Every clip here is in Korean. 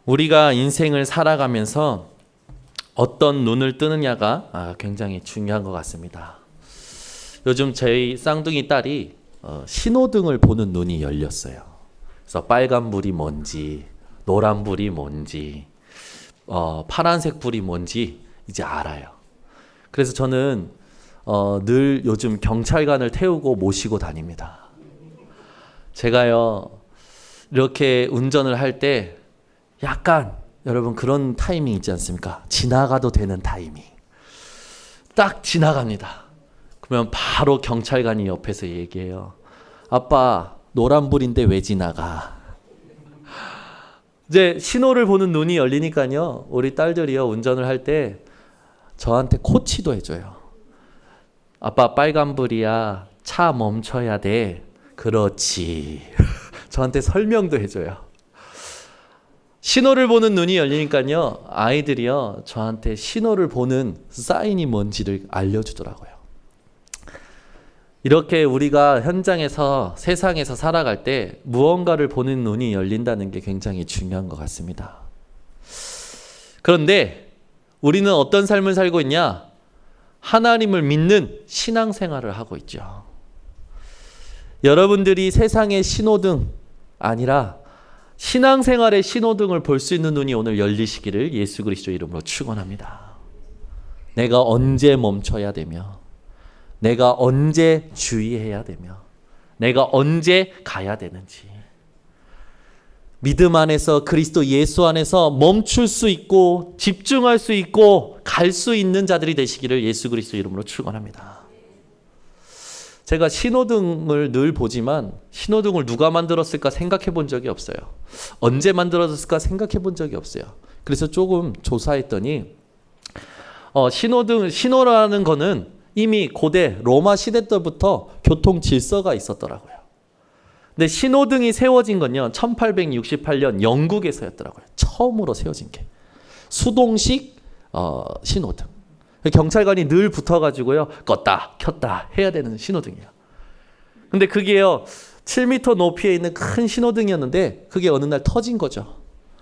우리가 인생을 살아가면서 어떤 눈을 뜨느냐가 굉장히 중요한 것 같습니다. 요즘 저희 쌍둥이 딸이 신호등을 보는 눈이 열렸어요. 그래서 빨간불이 뭔지, 노란불이 뭔지, 파란색 불이 뭔지 이제 알아요. 그래서 저는 늘 요즘 경찰관을 태우고 모시고 다닙니다. 제가요, 이렇게 운전을 할 때 약간 여러분 그런 타이밍 있지 않습니까? 지나가도 되는 타이밍. 딱 지나갑니다. 그러면 바로 경찰관이 옆에서 얘기해요. 아빠, 노란불인데 왜 지나가? 이제 신호를 보는 눈이 열리니까요. 우리 딸들이요, 운전을 할 때 저한테 코치도 해줘요. 아빠, 빨간불이야. 차 멈춰야 돼. 그렇지. 저한테 설명도 해줘요. 신호를 보는 눈이 열리니까요, 아이들이요, 저한테 신호를 보는 사인이 뭔지를 알려주더라고요. 이렇게 우리가 현장에서, 세상에서 살아갈 때 무언가를 보는 눈이 열린다는 게 굉장히 중요한 것 같습니다. 그런데 우리는 어떤 삶을 살고 있냐? 하나님을 믿는 신앙생활을 하고 있죠. 여러분들이 세상의 신호등 아니라 신앙생활의 신호등을 볼 수 있는 눈이 오늘 열리시기를 예수 그리스도 이름으로 축원합니다. 내가 언제 멈춰야 되며, 내가 언제 주의해야 되며, 내가 언제 가야 되는지, 믿음 안에서, 그리스도 예수 안에서 멈출 수 있고 집중할 수 있고 갈 수 있는 자들이 되시기를 예수 그리스도 이름으로 축원합니다. 제가 신호등을 늘 보지만 신호등을 누가 만들었을까 생각해 본 적이 없어요. 언제 만들어졌을까 생각해 본 적이 없어요. 그래서 조금 조사했더니 신호라는 거는 이미 고대 로마 시대 때부터 교통 질서가 있었더라고요. 근데 신호등이 세워진 건요, 1868년 영국에서였더라고요. 처음으로 세워진 게. 수동식 신호등. 경찰관이 늘 붙어가지고요, 껐다 켰다 해야 되는 신호등이에요. 근데 그게요, 7m 높이에 있는 큰 신호등이었는데 그게 어느 날 터진 거죠.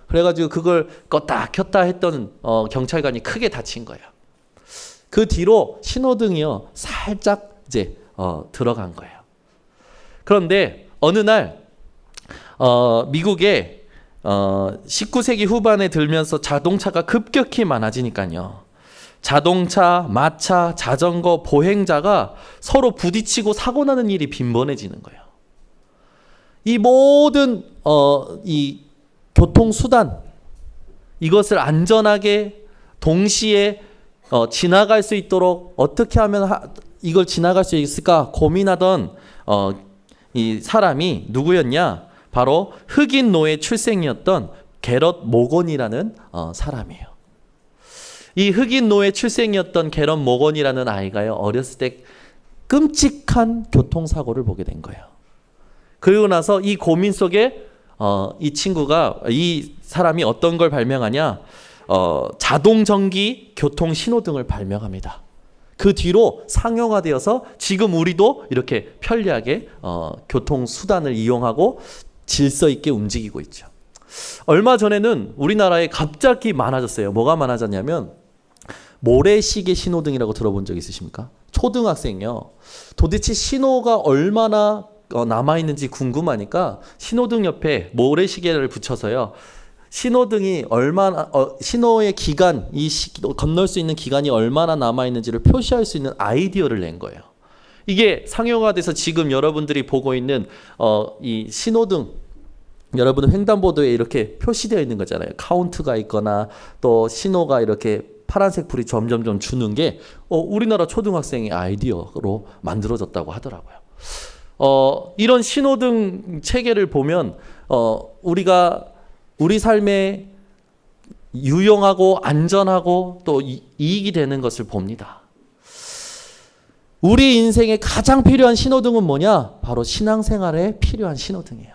그래가지고 그걸 껐다 켰다 했던 경찰관이 크게 다친 거예요. 그 뒤로 신호등이요, 살짝 이제 들어간 거예요. 그런데 어느 날 미국에 19세기 후반에 들면서 자동차가 급격히 많아지니까요, 자동차, 마차, 자전거, 보행자가 서로 부딪히고 사고 나는 일이 빈번해지는 거예요. 이 모든 이 교통수단, 이것을 안전하게 동시에 지나갈 수 있도록 어떻게 하면 이걸 지나갈 수 있을까 고민하던 이 사람이 누구였냐? 바로 흑인 노예 출생이었던 게럿 모건이라는 사람이에요. 이 흑인 노예 출생이었던 게럿 모건이라는 아이가요, 어렸을 때 끔찍한 교통사고를 보게 된 거예요. 그리고 나서 이 고민 속에 이 사람이 어떤 걸 발명하냐? 자동전기 교통 신호등을 발명합니다. 그 뒤로 상용화되어서 지금 우리도 이렇게 편리하게 교통수단을 이용하고 질서 있게 움직이고 있죠. 얼마 전에는 우리나라에 갑자기 많아졌어요. 뭐가 많아졌냐면 모래시계 신호등이라고 들어본 적 있으십니까? 초등학생이요, 도대체 신호가 얼마나 남아있는지 궁금하니까 신호등 옆에 모래시계를 붙여서요, 신호등이 얼마나 신호의 기간, 건널 수 있는 기간이 얼마나 남아있는지를 표시할 수 있는 아이디어를 낸 거예요. 이게 상용화돼서 지금 여러분들이 보고 있는 이 신호등, 여러분은 횡단보도에 이렇게 표시되어 있는 거잖아요. 카운트가 있거나 또 신호가 이렇게 파란색 불이 점점점 주는 게 우리나라 초등학생의 아이디어로 만들어졌다고 하더라고요. 이런 신호등 체계를 보면 우리가 우리 삶에 유용하고 안전하고 또 이익이 되는 것을 봅니다. 우리 인생에 가장 필요한 신호등은 뭐냐? 바로 신앙생활에 필요한 신호등이에요.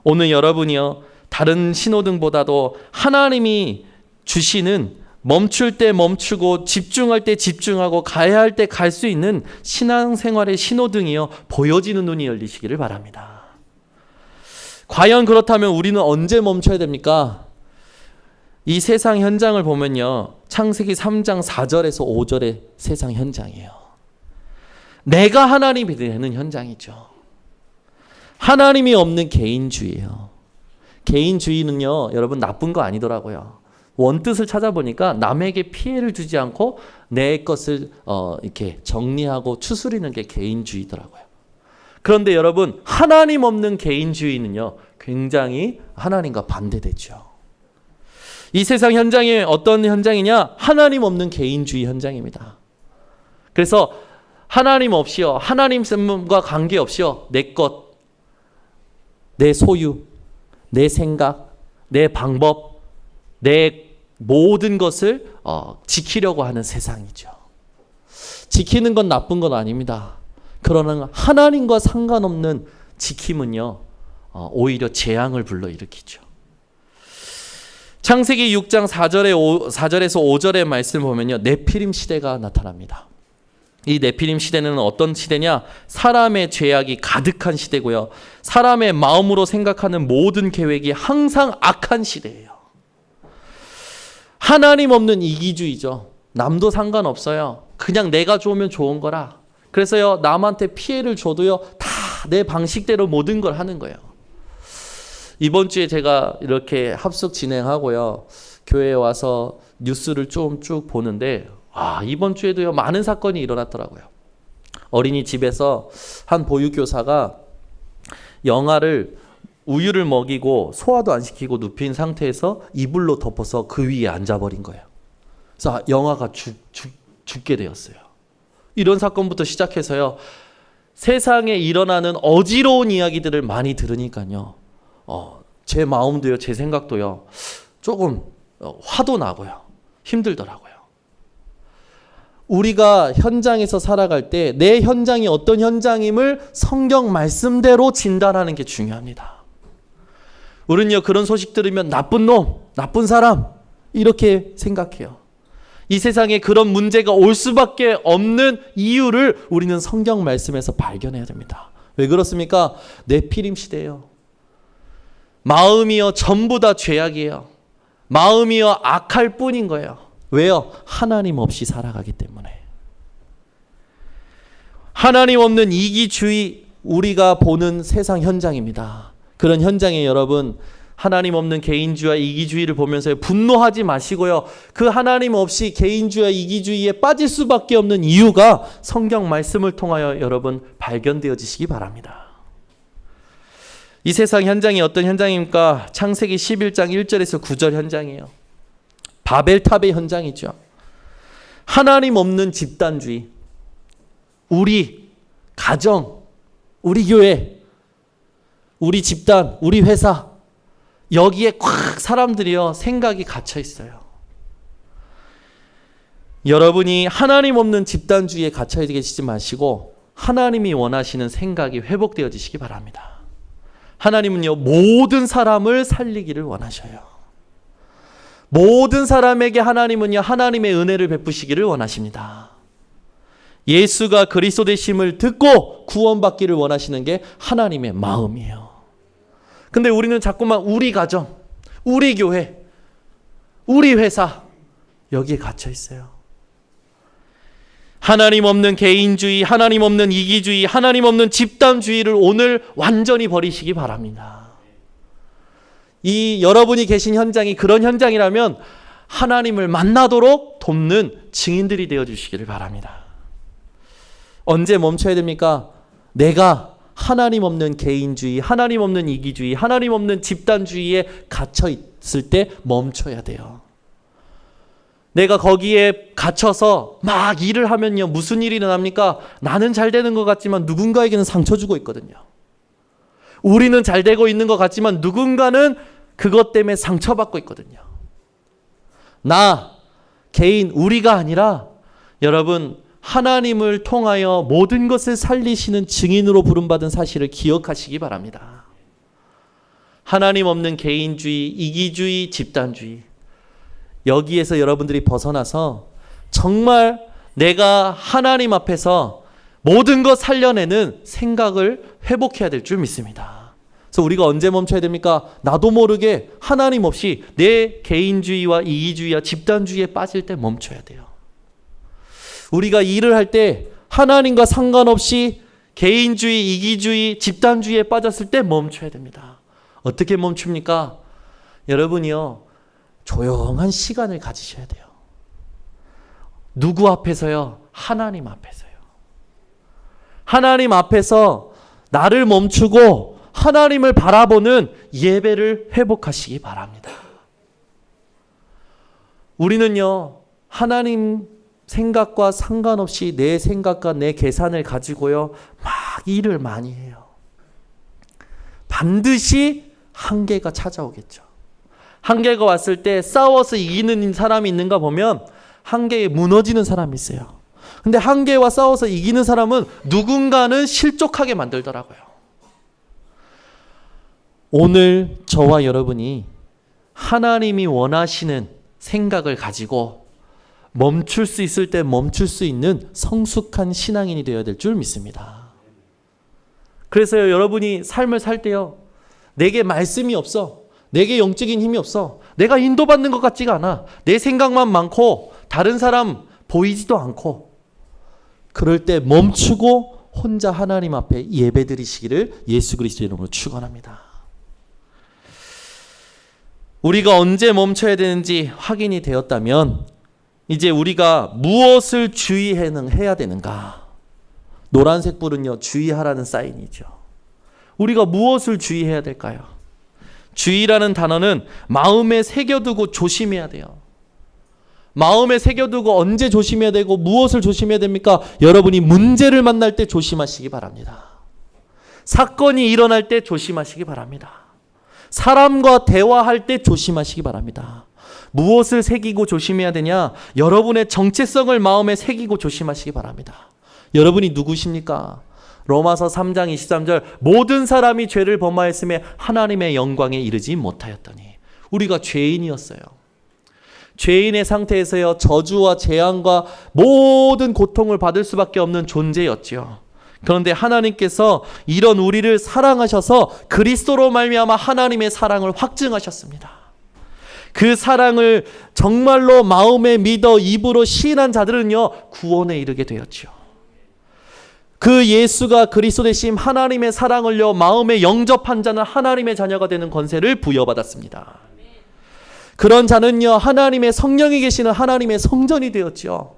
오늘 여러분이요, 다른 신호등보다도 하나님이 주시는 멈출 때 멈추고 집중할 때 집중하고 가야 할 때 갈 수 있는 신앙생활의 신호등이요, 보여지는 눈이 열리시기를 바랍니다. 과연 그렇다면 우리는 언제 멈춰야 됩니까? 이 세상 현장을 보면요, 창세기 3장 4절에서 5절의 세상 현장이에요. 내가 하나님이 되는 현장이죠. 하나님이 없는 개인주의예요. 개인주의는요, 여러분 나쁜 거 아니더라고요. 원뜻을 찾아보니까 남에게 피해를 주지 않고 내 것을 이렇게 정리하고 추스리는 게 개인주의더라고요. 그런데 여러분, 하나님 없는 개인주의는요, 굉장히 하나님과 반대되죠. 이 세상 현장이 어떤 현장이냐? 하나님 없는 개인주의 현장입니다. 그래서 하나님 없이요, 하나님과 관계없이요, 내 것, 내 소유, 내 생각, 내 방법, 내 모든 것을 지키려고 하는 세상이죠. 지키는 건 나쁜 건 아닙니다. 그러나 하나님과 상관없는 지킴은요, 오히려 재앙을 불러일으키죠. 창세기 6장 4절에서 5절의 말씀을 보면요, 네피림 시대가 나타납니다. 이 네피림 시대는 어떤 시대냐? 사람의 죄악이 가득한 시대고요, 사람의 마음으로 생각하는 모든 계획이 항상 악한 시대예요. 하나님 없는 이기주의죠. 남도 상관없어요. 그냥 내가 좋으면 좋은 거라. 그래서요, 남한테 피해를 줘도요, 다 내 방식대로 모든 걸 하는 거예요. 이번 주에 제가 이렇게 합숙 진행하고요, 교회에 와서 뉴스를 좀 쭉 보는데, 이번 주에도요, 많은 사건이 일어났더라고요. 어린이집에서 한 보육교사가 영아를 우유를 먹이고 소화도 안 시키고 눕힌 상태에서 이불로 덮어서 그 위에 앉아버린 거예요. 그래서 영아가 죽게 되었어요. 이런 사건부터 시작해서요, 세상에 일어나는 어지러운 이야기들을 많이 들으니까요, 제 마음도요, 제 생각도요, 조금 화도 나고요, 힘들더라고요. 우리가 현장에서 살아갈 때 내 현장이 어떤 현장임을 성경 말씀대로 진단하는 게 중요합니다. 우리는요, 그런 소식 들으면 나쁜 놈, 나쁜 사람 이렇게 생각해요. 이 세상에 그런 문제가 올 수밖에 없는 이유를 우리는 성경 말씀에서 발견해야 됩니다. 왜 그렇습니까? 네피림 시대예요. 마음이요, 전부 다 죄악이에요. 마음이요, 악할 뿐인 거예요. 왜요? 하나님 없이 살아가기 때문에. 하나님 없는 이기주의, 우리가 보는 세상 현장입니다. 그런 현장에 여러분, 하나님 없는 개인주의와 이기주의를 보면서 분노하지 마시고요, 그 하나님 없이 개인주의와 이기주의에 빠질 수밖에 없는 이유가 성경 말씀을 통하여 여러분 발견되어지시기 바랍니다. 이 세상 현장이 어떤 현장입니까? 창세기 11장 1절에서 9절 현장이에요. 바벨탑의 현장이죠. 하나님 없는 집단주의, 우리 가정, 우리 교회, 우리 집단, 우리 회사, 여기에 꽉 사람들이요, 생각이 갇혀 있어요. 여러분이 하나님 없는 집단주의에 갇혀 계시지 마시고 하나님이 원하시는 생각이 회복되어지시기 바랍니다. 하나님은요, 모든 사람을 살리기를 원하셔요. 모든 사람에게 하나님은요, 하나님의 은혜를 베푸시기를 원하십니다. 예수가 그리스도 되심을 듣고 구원받기를 원하시는 게 하나님의 마음이에요. 근데 우리는 자꾸만 우리 가정, 우리 교회, 우리 회사, 여기에 갇혀 있어요. 하나님 없는 개인주의, 하나님 없는 이기주의, 하나님 없는 집단주의를 오늘 완전히 버리시기 바랍니다. 이 여러분이 계신 현장이 그런 현장이라면 하나님을 만나도록 돕는 증인들이 되어주시기를 바랍니다. 언제 멈춰야 됩니까? 내가 하나님 없는 개인주의, 하나님 없는 이기주의, 하나님 없는 집단주의에 갇혀 있을 때 멈춰야 돼요. 내가 거기에 갇혀서 막 일을 하면요, 무슨 일이 일어납니까? 나는 잘 되는 것 같지만 누군가에게는 상처 주고 있거든요. 우리는 잘 되고 있는 것 같지만 누군가는 그것 때문에 상처받고 있거든요. 나, 개인, 우리가 아니라 여러분, 하나님을 통하여 모든 것을 살리시는 증인으로 부름받은 사실을 기억하시기 바랍니다. 하나님 없는 개인주의, 이기주의, 집단주의, 여기에서 여러분들이 벗어나서 정말 내가 하나님 앞에서 모든 것 살려내는 생각을 회복해야 될 줄 믿습니다. 그래서 우리가 언제 멈춰야 됩니까? 나도 모르게 하나님 없이 내 개인주의와 이기주의와 집단주의에 빠질 때 멈춰야 돼요. 우리가 일을 할 때 하나님과 상관없이 개인주의, 이기주의, 집단주의에 빠졌을 때 멈춰야 됩니다. 어떻게 멈춥니까? 여러분이요, 조용한 시간을 가지셔야 돼요. 누구 앞에서요? 하나님 앞에서요. 하나님 앞에서 나를 멈추고 하나님을 바라보는 예배를 회복하시기 바랍니다. 우리는요, 하나님 생각과 상관없이 내 생각과 내 계산을 가지고요, 막 일을 많이 해요. 반드시 한계가 찾아오겠죠. 한계가 왔을 때 싸워서 이기는 사람이 있는가 보면 한계에 무너지는 사람이 있어요. 근데 한계와 싸워서 이기는 사람은 누군가는 실족하게 만들더라고요. 오늘 저와 여러분이 하나님이 원하시는 생각을 가지고 멈출 수 있을 때 멈출 수 있는 성숙한 신앙인이 되어야 될 줄 믿습니다. 그래서요, 여러분이 삶을 살 때요, 내게 말씀이 없어, 내게 영적인 힘이 없어, 내가 인도받는 것 같지가 않아, 내 생각만 많고 다른 사람 보이지도 않고, 그럴 때 멈추고 혼자 하나님 앞에 예배드리시기를 예수 그리스도의 이름으로 축원합니다. 우리가 언제 멈춰야 되는지 확인이 되었다면 이제 우리가 무엇을 주의해야 되는가? 노란색 불은요, 주의하라는 사인이죠. 우리가 무엇을 주의해야 될까요? 주의라는 단어는 마음에 새겨두고 조심해야 돼요. 마음에 새겨두고 언제 조심해야 되고 무엇을 조심해야 됩니까? 여러분이 문제를 만날 때 조심하시기 바랍니다. 사건이 일어날 때 조심하시기 바랍니다. 사람과 대화할 때 조심하시기 바랍니다. 무엇을 새기고 조심해야 되냐? 여러분의 정체성을 마음에 새기고 조심하시기 바랍니다. 여러분이 누구십니까? 로마서 3장 23절, 모든 사람이 죄를 범하였음에 하나님의 영광에 이르지 못하였더니, 우리가 죄인이었어요. 죄인의 상태에서요, 저주와 재앙과 모든 고통을 받을 수밖에 없는 존재였지요. 그런데 하나님께서 이런 우리를 사랑하셔서 그리스도로 말미암아 하나님의 사랑을 확증하셨습니다. 그 사랑을 정말로 마음에 믿어 입으로 시인한 자들은요, 구원에 이르게 되었죠. 그 예수가 그리스도 되심 하나님의 사랑을요, 마음에 영접한 자는 하나님의 자녀가 되는 권세를 부여받았습니다. 그런 자는요, 하나님의 성령이 계시는 하나님의 성전이 되었죠.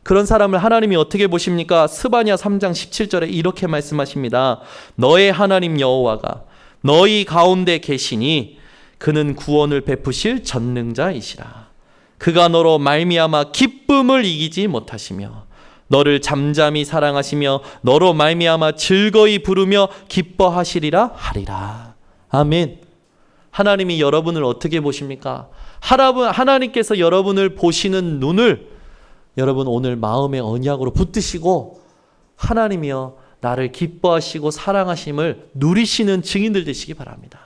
그런 사람을 하나님이 어떻게 보십니까? 스바냐 3장 17절에 이렇게 말씀하십니다. 너의 하나님 여호와가 너희 가운데 계시니 그는 구원을 베푸실 전능자이시라. 그가 너로 말미암아 기쁨을 이기지 못하시며 너를 잠잠히 사랑하시며 너로 말미암아 즐거이 부르며 기뻐하시리라 하리라. 아멘. 하나님이 여러분을 어떻게 보십니까? 하나님께서 여러분을 보시는 눈을 여러분 오늘 마음의 언약으로 붙드시고 하나님이여 나를 기뻐하시고 사랑하심을 누리시는 증인들 되시기 바랍니다.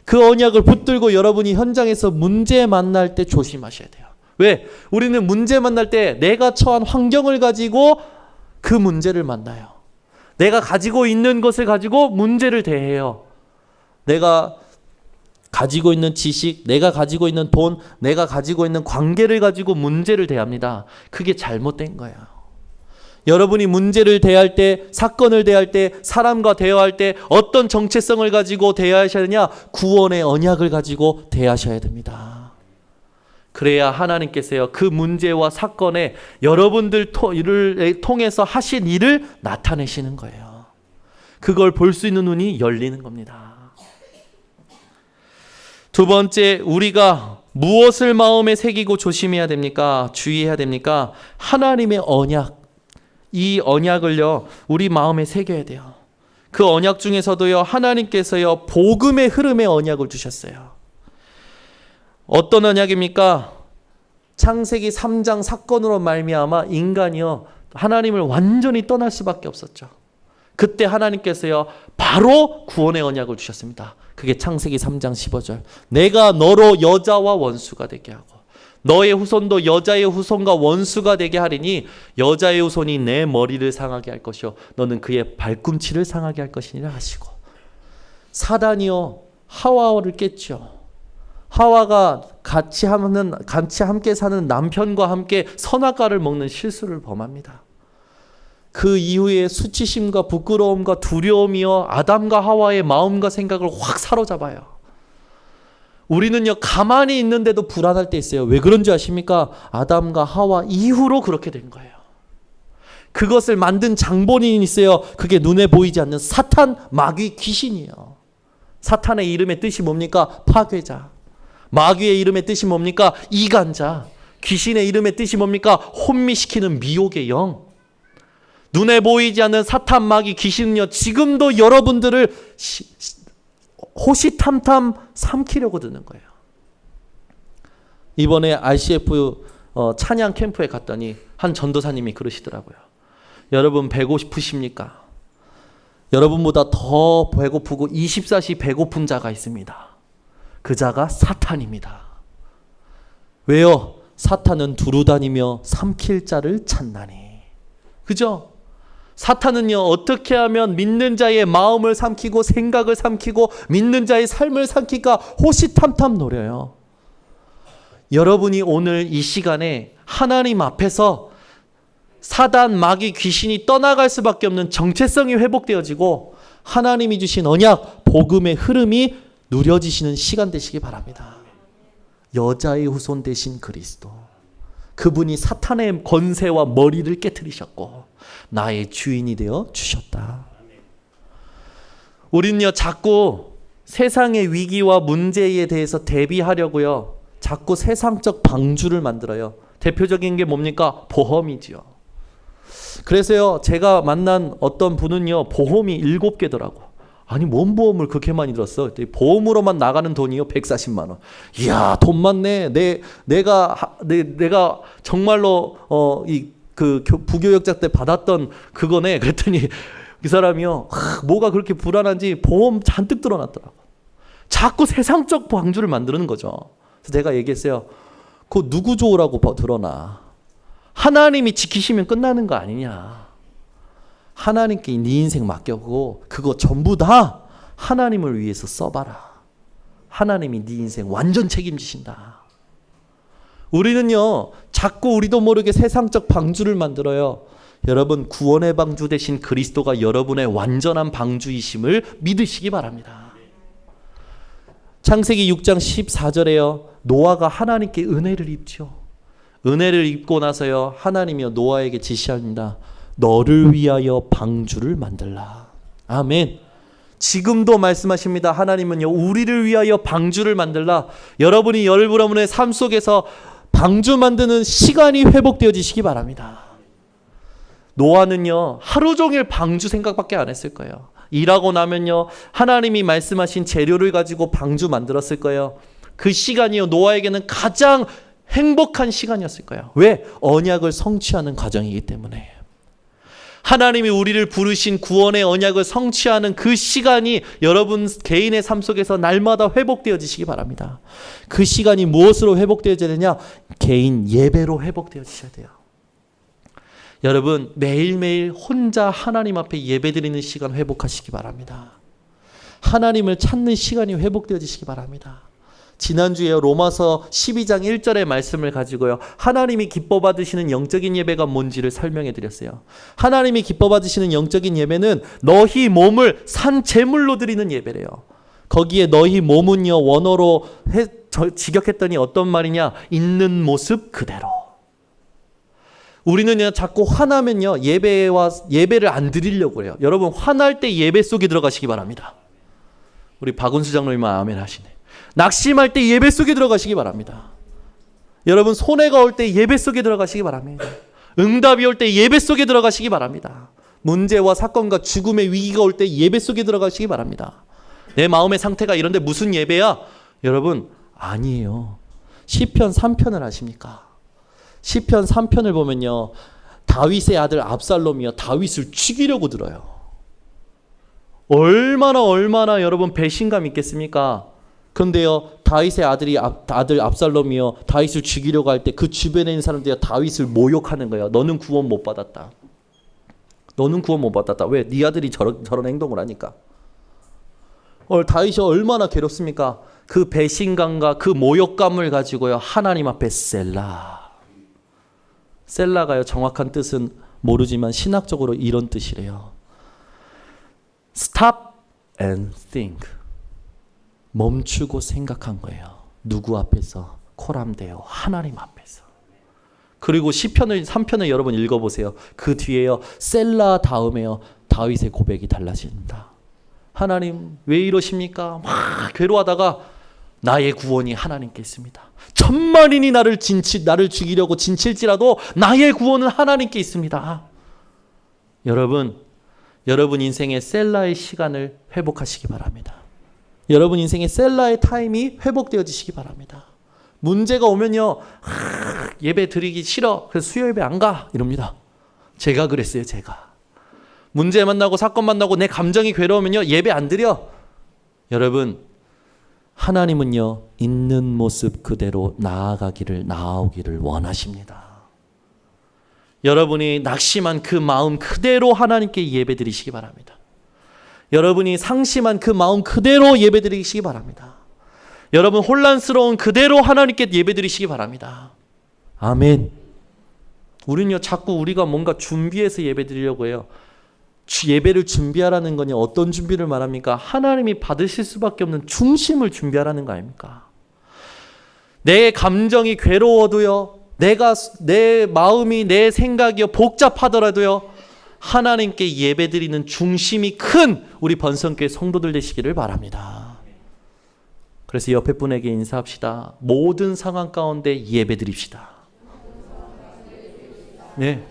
그 언약을 붙들고 여러분이 현장에서 문제 만날 때 조심하셔야 돼요. 왜? 우리는 문제 만날 때 내가 처한 환경을 가지고 그 문제를 만나요. 내가 가지고 있는 것을 가지고 문제를 대해요. 내가 가지고 있는 지식, 내가 가지고 있는 돈, 내가 가지고 있는 관계를 가지고 문제를 대합니다. 그게 잘못된 거예요. 여러분이 문제를 대할 때, 사건을 대할 때, 사람과 대화할 때 어떤 정체성을 가지고 대하셔야 되냐? 구원의 언약을 가지고 대하셔야 됩니다. 그래야 하나님께서요, 그 문제와 사건에 여러분들 통해서 하신 일을 나타내시는 거예요. 그걸 볼 수 있는 눈이 열리는 겁니다. 두 번째, 우리가 무엇을 마음에 새기고 조심해야 됩니까? 주의해야 됩니까? 하나님의 언약. 이 언약을요, 우리 마음에 새겨야 돼요. 그 언약 중에서도요, 하나님께서요, 복음의 흐름의 언약을 주셨어요. 어떤 언약입니까? 창세기 3장 사건으로 말미암아 인간이요, 하나님을 완전히 떠날 수밖에 없었죠. 그때 하나님께서요, 바로 구원의 언약을 주셨습니다. 그게 창세기 3장 15절. 내가 너로 여자와 원수가 되게 하고 너의 후손도 여자의 후손과 원수가 되게 하리니 여자의 후손이 내 머리를 상하게 할 것이요 너는 그의 발꿈치를 상하게 할 것이니라 하시고, 사단이요 하와를 깼죠. 하와가 같이 함께 사는 남편과 함께 선악과를 먹는 실수를 범합니다. 그 이후에 수치심과 부끄러움과 두려움이요 아담과 하와의 마음과 생각을 확 사로잡아요. 우리는요 가만히 있는데도 불안할 때 있어요. 왜 그런지 아십니까? 아담과 하와 이후로 그렇게 된 거예요. 그것을 만든 장본인이 있어요. 그게 눈에 보이지 않는 사탄, 마귀, 귀신이에요. 사탄의 이름의 뜻이 뭡니까? 파괴자. 마귀의 이름의 뜻이 뭡니까? 이간자. 귀신의 이름의 뜻이 뭡니까? 혼미시키는 미혹의 영. 눈에 보이지 않는 사탄, 마귀, 귀신은요 지금도 여러분들을 호시탐탐 삼키려고 드는 거예요. 이번에 RCF 찬양 캠프에 갔더니 한 전도사님이 그러시더라고요. 여러분 배고프십니까? 여러분보다 더 배고프고 24시 배고픈 자가 있습니다. 그 자가 사탄입니다. 왜요? 사탄은 두루다니며 삼킬 자를 찾나니. 그죠? 사탄은요 어떻게 하면 믿는 자의 마음을 삼키고 생각을 삼키고 믿는 자의 삶을 삼킬까 호시탐탐 노려요. 여러분이 오늘 이 시간에 하나님 앞에서 사단, 마귀, 귀신이 떠나갈 수밖에 없는 정체성이 회복되어지고 하나님이 주신 언약, 복음의 흐름이 누려지시는 시간 되시기 바랍니다. 여자의 후손 되신 그리스도, 그분이 사탄의 권세와 머리를 깨트리셨고 나의 주인이 되어 주셨다. 우리는요 자꾸 세상의 위기와 문제에 대해서 대비하려고요 자꾸 세상적 방주를 만들어요. 대표적인 게 뭡니까? 보험이지요. 그래서요 제가 만난 어떤 분은요 보험이 7개더라고. 아니 뭔 보험을 그렇게 많이 들었어? 보험으로만 나가는 돈이요 140만 원. 이야 돈 많네. 내가 정말로 그 부교역자 때 받았던 그거네. 그랬더니 그 사람이요 뭐가 그렇게 불안한지 보험 잔뜩 들어놨더라고. 자꾸 세상적 방주를 만드는 거죠. 그래서 내가 얘기했어요. 그거 누구 좋으라고 들어놔. 하나님이 지키시면 끝나는 거 아니냐. 하나님께 네 인생 맡겨고 그거 전부 다 하나님을 위해서 써봐라. 하나님이 네 인생 완전 책임지신다. 우리는요 자꾸 우리도 모르게 세상적 방주를 만들어요. 여러분 구원의 방주 대신 그리스도가 여러분의 완전한 방주이심을 믿으시기 바랍니다. 창세기 6장 14절에요 노아가 하나님께 은혜를 입죠. 은혜를 입고 나서요 하나님이요 노아에게 지시합니다. 너를 위하여 방주를 만들라. 아멘. 지금도 말씀하십니다. 하나님은요 우리를 위하여 방주를 만들라. 여러분의 삶 속에서 방주 만드는 시간이 회복되어지시기 바랍니다. 노아는요 하루 종일 방주 생각밖에 안 했을 거예요. 일하고 나면요 하나님이 말씀하신 재료를 가지고 방주 만들었을 거예요. 그 시간이요 노아에게는 가장 행복한 시간이었을 거예요. 왜? 언약을 성취하는 과정이기 때문에. 하나님이 우리를 부르신 구원의 언약을 성취하는 그 시간이 여러분 개인의 삶 속에서 날마다 회복되어지시기 바랍니다. 그 시간이 무엇으로 회복되어져야 되냐? 개인 예배로 회복되어지셔야 돼요. 여러분 매일매일 혼자 하나님 앞에 예배드리는 시간 회복하시기 바랍니다. 하나님을 찾는 시간이 회복되어지시기 바랍니다. 지난주에 로마서 12장 1절의 말씀을 가지고요 하나님이 기뻐 받으시는 영적인 예배가 뭔지를 설명해 드렸어요. 하나님이 기뻐 받으시는 영적인 예배는 너희 몸을 산 제물로 드리는 예배래요. 거기에 너희 몸은요 원어로 직역했더니 어떤 말이냐? 있는 모습 그대로. 우리는요 자꾸 화나면요 예배를 안 드리려고 해요. 여러분 화날 때 예배 속에 들어가시기 바랍니다. 우리 박은수 장로님만 아멘 하시네. 낙심할 때 예배 속에 들어가시기 바랍니다. 여러분 손해가 올 때 예배 속에 들어가시기 바랍니다. 응답이 올 때 예배 속에 들어가시기 바랍니다. 문제와 사건과 죽음의 위기가 올 때 예배 속에 들어가시기 바랍니다. 내 마음의 상태가 이런데 무슨 예배야? 여러분 아니에요. 시편 3편을 아십니까? 시편 3편을 보면요 다윗의 아들 압살롬이요 다윗을 죽이려고 들어요. 얼마나 여러분 배신감 있겠습니까? 그런데요 다윗의 아들 압살롬이요 다윗을 죽이려고 할 때 그 주변에 있는 사람들이 다윗을 모욕하는 거예요. 너는 구원 못 받았다. 너는 구원 못 받았다. 왜? 네 아들이 저런 행동을 하니까. 다윗이 얼마나 괴롭습니까? 그 배신감과 그 모욕감을 가지고요, 하나님 앞에 셀라. 셀라가요, 정확한 뜻은 모르지만 신학적으로 이런 뜻이래요. Stop and think. 멈추고 생각한 거예요. 누구 앞에서? 코람데오, 하나님 앞에서. 그리고 시편을 3편을 여러분 읽어보세요. 그 뒤에요, 셀라 다음에요, 다윗의 고백이 달라진다. 하나님 왜 이러십니까? 막 괴로워하다가 나의 구원이 하나님께 있습니다. 천만인이 나를 죽이려고 진칠지라도 나의 구원은 하나님께 있습니다. 여러분 인생의 셀라의 시간을 회복하시기 바랍니다. 여러분 인생의 셀라의 타임이 회복되어지시기 바랍니다. 문제가 오면요, 예배 드리기 싫어, 그래서 수요 예배 안 가, 이럽니다. 제가 그랬어요. 제가 문제 만나고 사건 만나고 내 감정이 괴로우면요, 예배 안 드려. 여러분, 하나님은요, 있는 모습 그대로 나아오기를 원하십니다. 여러분이 낙심한 그 마음 그대로 하나님께 예배 드리시기 바랍니다. 여러분이 상심한 그 마음 그대로 예배 드리시기 바랍니다. 여러분 혼란스러운 그대로 하나님께 예배 드리시기 바랍니다. 아멘. 우리는요, 자꾸 우리가 뭔가 준비해서 예배 드리려고 해요. 예배를 준비하라는 거냐, 어떤 준비를 말합니까? 하나님이 받으실 수밖에 없는 중심을 준비하라는 거 아닙니까? 내 감정이 괴로워도요, 내 마음이, 내 생각이 복잡하더라도요, 하나님께 예배드리는 중심이 큰 우리 번성교회 성도들 되시기를 바랍니다. 그래서 옆에 분에게 인사합시다. 모든 상황 가운데 예배드립시다. 네.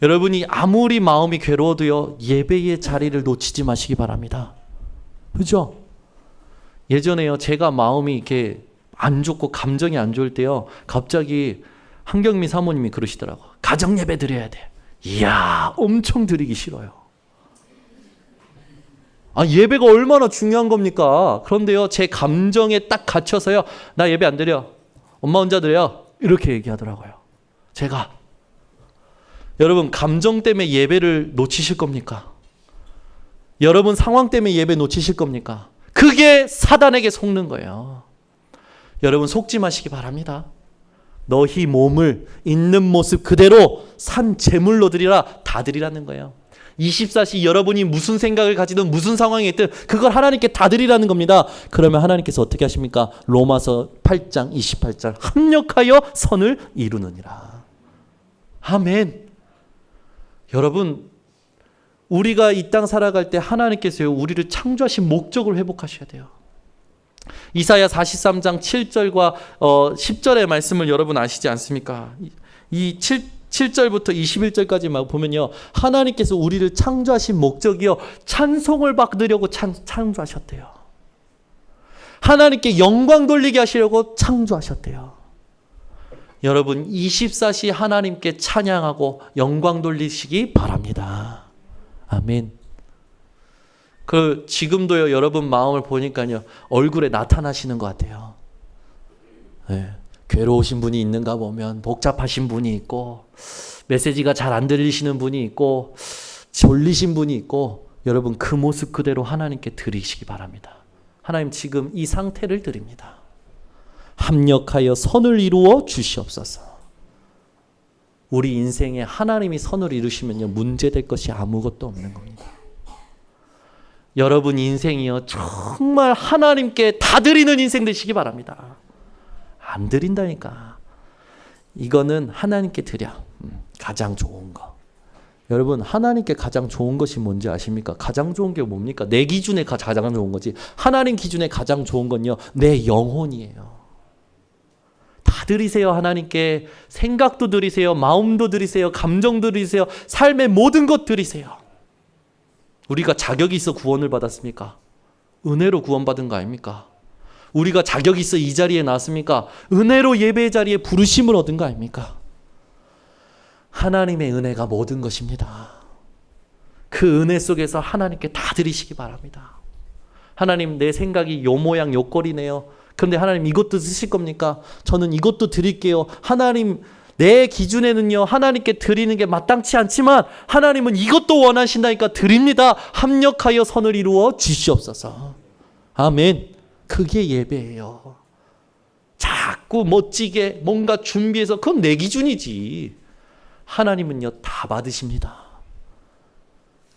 여러분이 아무리 마음이 괴로워도요, 예배의 자리를 놓치지 마시기 바랍니다. 그죠? 예전에요, 제가 마음이 이렇게 안 좋고 감정이 안 좋을 때요, 갑자기 한경미 사모님이 그러시더라고. 가정 예배 드려야 돼. 이야, 엄청 드리기 싫어요. 예배가 얼마나 중요한 겁니까? 그런데요, 제 감정에 딱 갇혀서요, 나 예배 안 드려. 엄마 혼자 드려. 이렇게 얘기하더라고요. 제가. 여러분, 감정 때문에 예배를 놓치실 겁니까? 여러분 상황 때문에 예배 놓치실 겁니까? 그게 사단에게 속는 거예요. 여러분 속지 마시기 바랍니다. 너희 몸을 있는 모습 그대로 산 제물로 드리라. 다 드리라는 거예요. 24시 여러분이 무슨 생각을 가지든 무슨 상황에 있든 그걸 하나님께 다 드리라는 겁니다. 그러면 하나님께서 어떻게 하십니까? 로마서 8장 28절 합력하여 선을 이루느니라. 아멘. 여러분, 우리가 이 땅 살아갈 때 하나님께서요, 우리를 창조하신 목적을 회복하셔야 돼요. 이사야 43장 7절과 10절의 말씀을 여러분 아시지 않습니까? 이 7절부터 21절까지 보면요, 하나님께서 우리를 창조하신 목적이요, 찬송을 받으려고 창조하셨대요. 하나님께 영광 돌리게 하시려고 창조하셨대요. 여러분 24시 하나님께 찬양하고 영광 돌리시기 바랍니다. 아멘. 지금도요, 여러분 마음을 보니까요, 얼굴에 나타나시는 것 같아요. 네. 괴로우신 분이 있는가 보면 복잡하신 분이 있고, 메시지가 잘 안 들리시는 분이 있고, 졸리신 분이 있고, 여러분 그 모습 그대로 하나님께 드리시기 바랍니다. 하나님 지금 이 상태를 드립니다. 합력하여 선을 이루어 주시옵소서. 우리 인생에 하나님이 선을 이루시면요, 문제될 것이 아무것도 없는 겁니다. 여러분 인생이요, 정말 하나님께 다 드리는 인생 되시기 바랍니다. 안 드린다니까. 이거는 하나님께 드려. 가장 좋은 거. 여러분 하나님께 가장 좋은 것이 뭔지 아십니까? 가장 좋은 게 뭡니까? 내 기준에 가장 좋은 거지. 하나님 기준에 가장 좋은 건요, 내 영혼이에요. 다 드리세요. 하나님께 생각도 드리세요. 마음도 드리세요. 감정도 드리세요. 삶의 모든 것 드리세요. 우리가 자격이 있어 구원을 받았습니까? 은혜로 구원받은 거 아닙니까? 우리가 자격이 있어 이 자리에 나왔습니까? 은혜로 예배의 자리에 부르심을 얻은 거 아닙니까? 하나님의 은혜가 모든 것입니다. 그 은혜 속에서 하나님께 다 드리시기 바랍니다. 하나님, 내 생각이 요 모양 요 꼴이네요. 그런데 하나님 이것도 드실 겁니까? 저는 이것도 드릴게요. 하나님, 내 기준에는요, 하나님께 드리는 게 마땅치 않지만 하나님은 이것도 원하신다니까 드립니다. 합력하여 선을 이루어 주시옵소서. 아멘. 그게 예배예요. 자꾸 멋지게 뭔가 준비해서 그건 내 기준이지. 하나님은요, 다 받으십니다.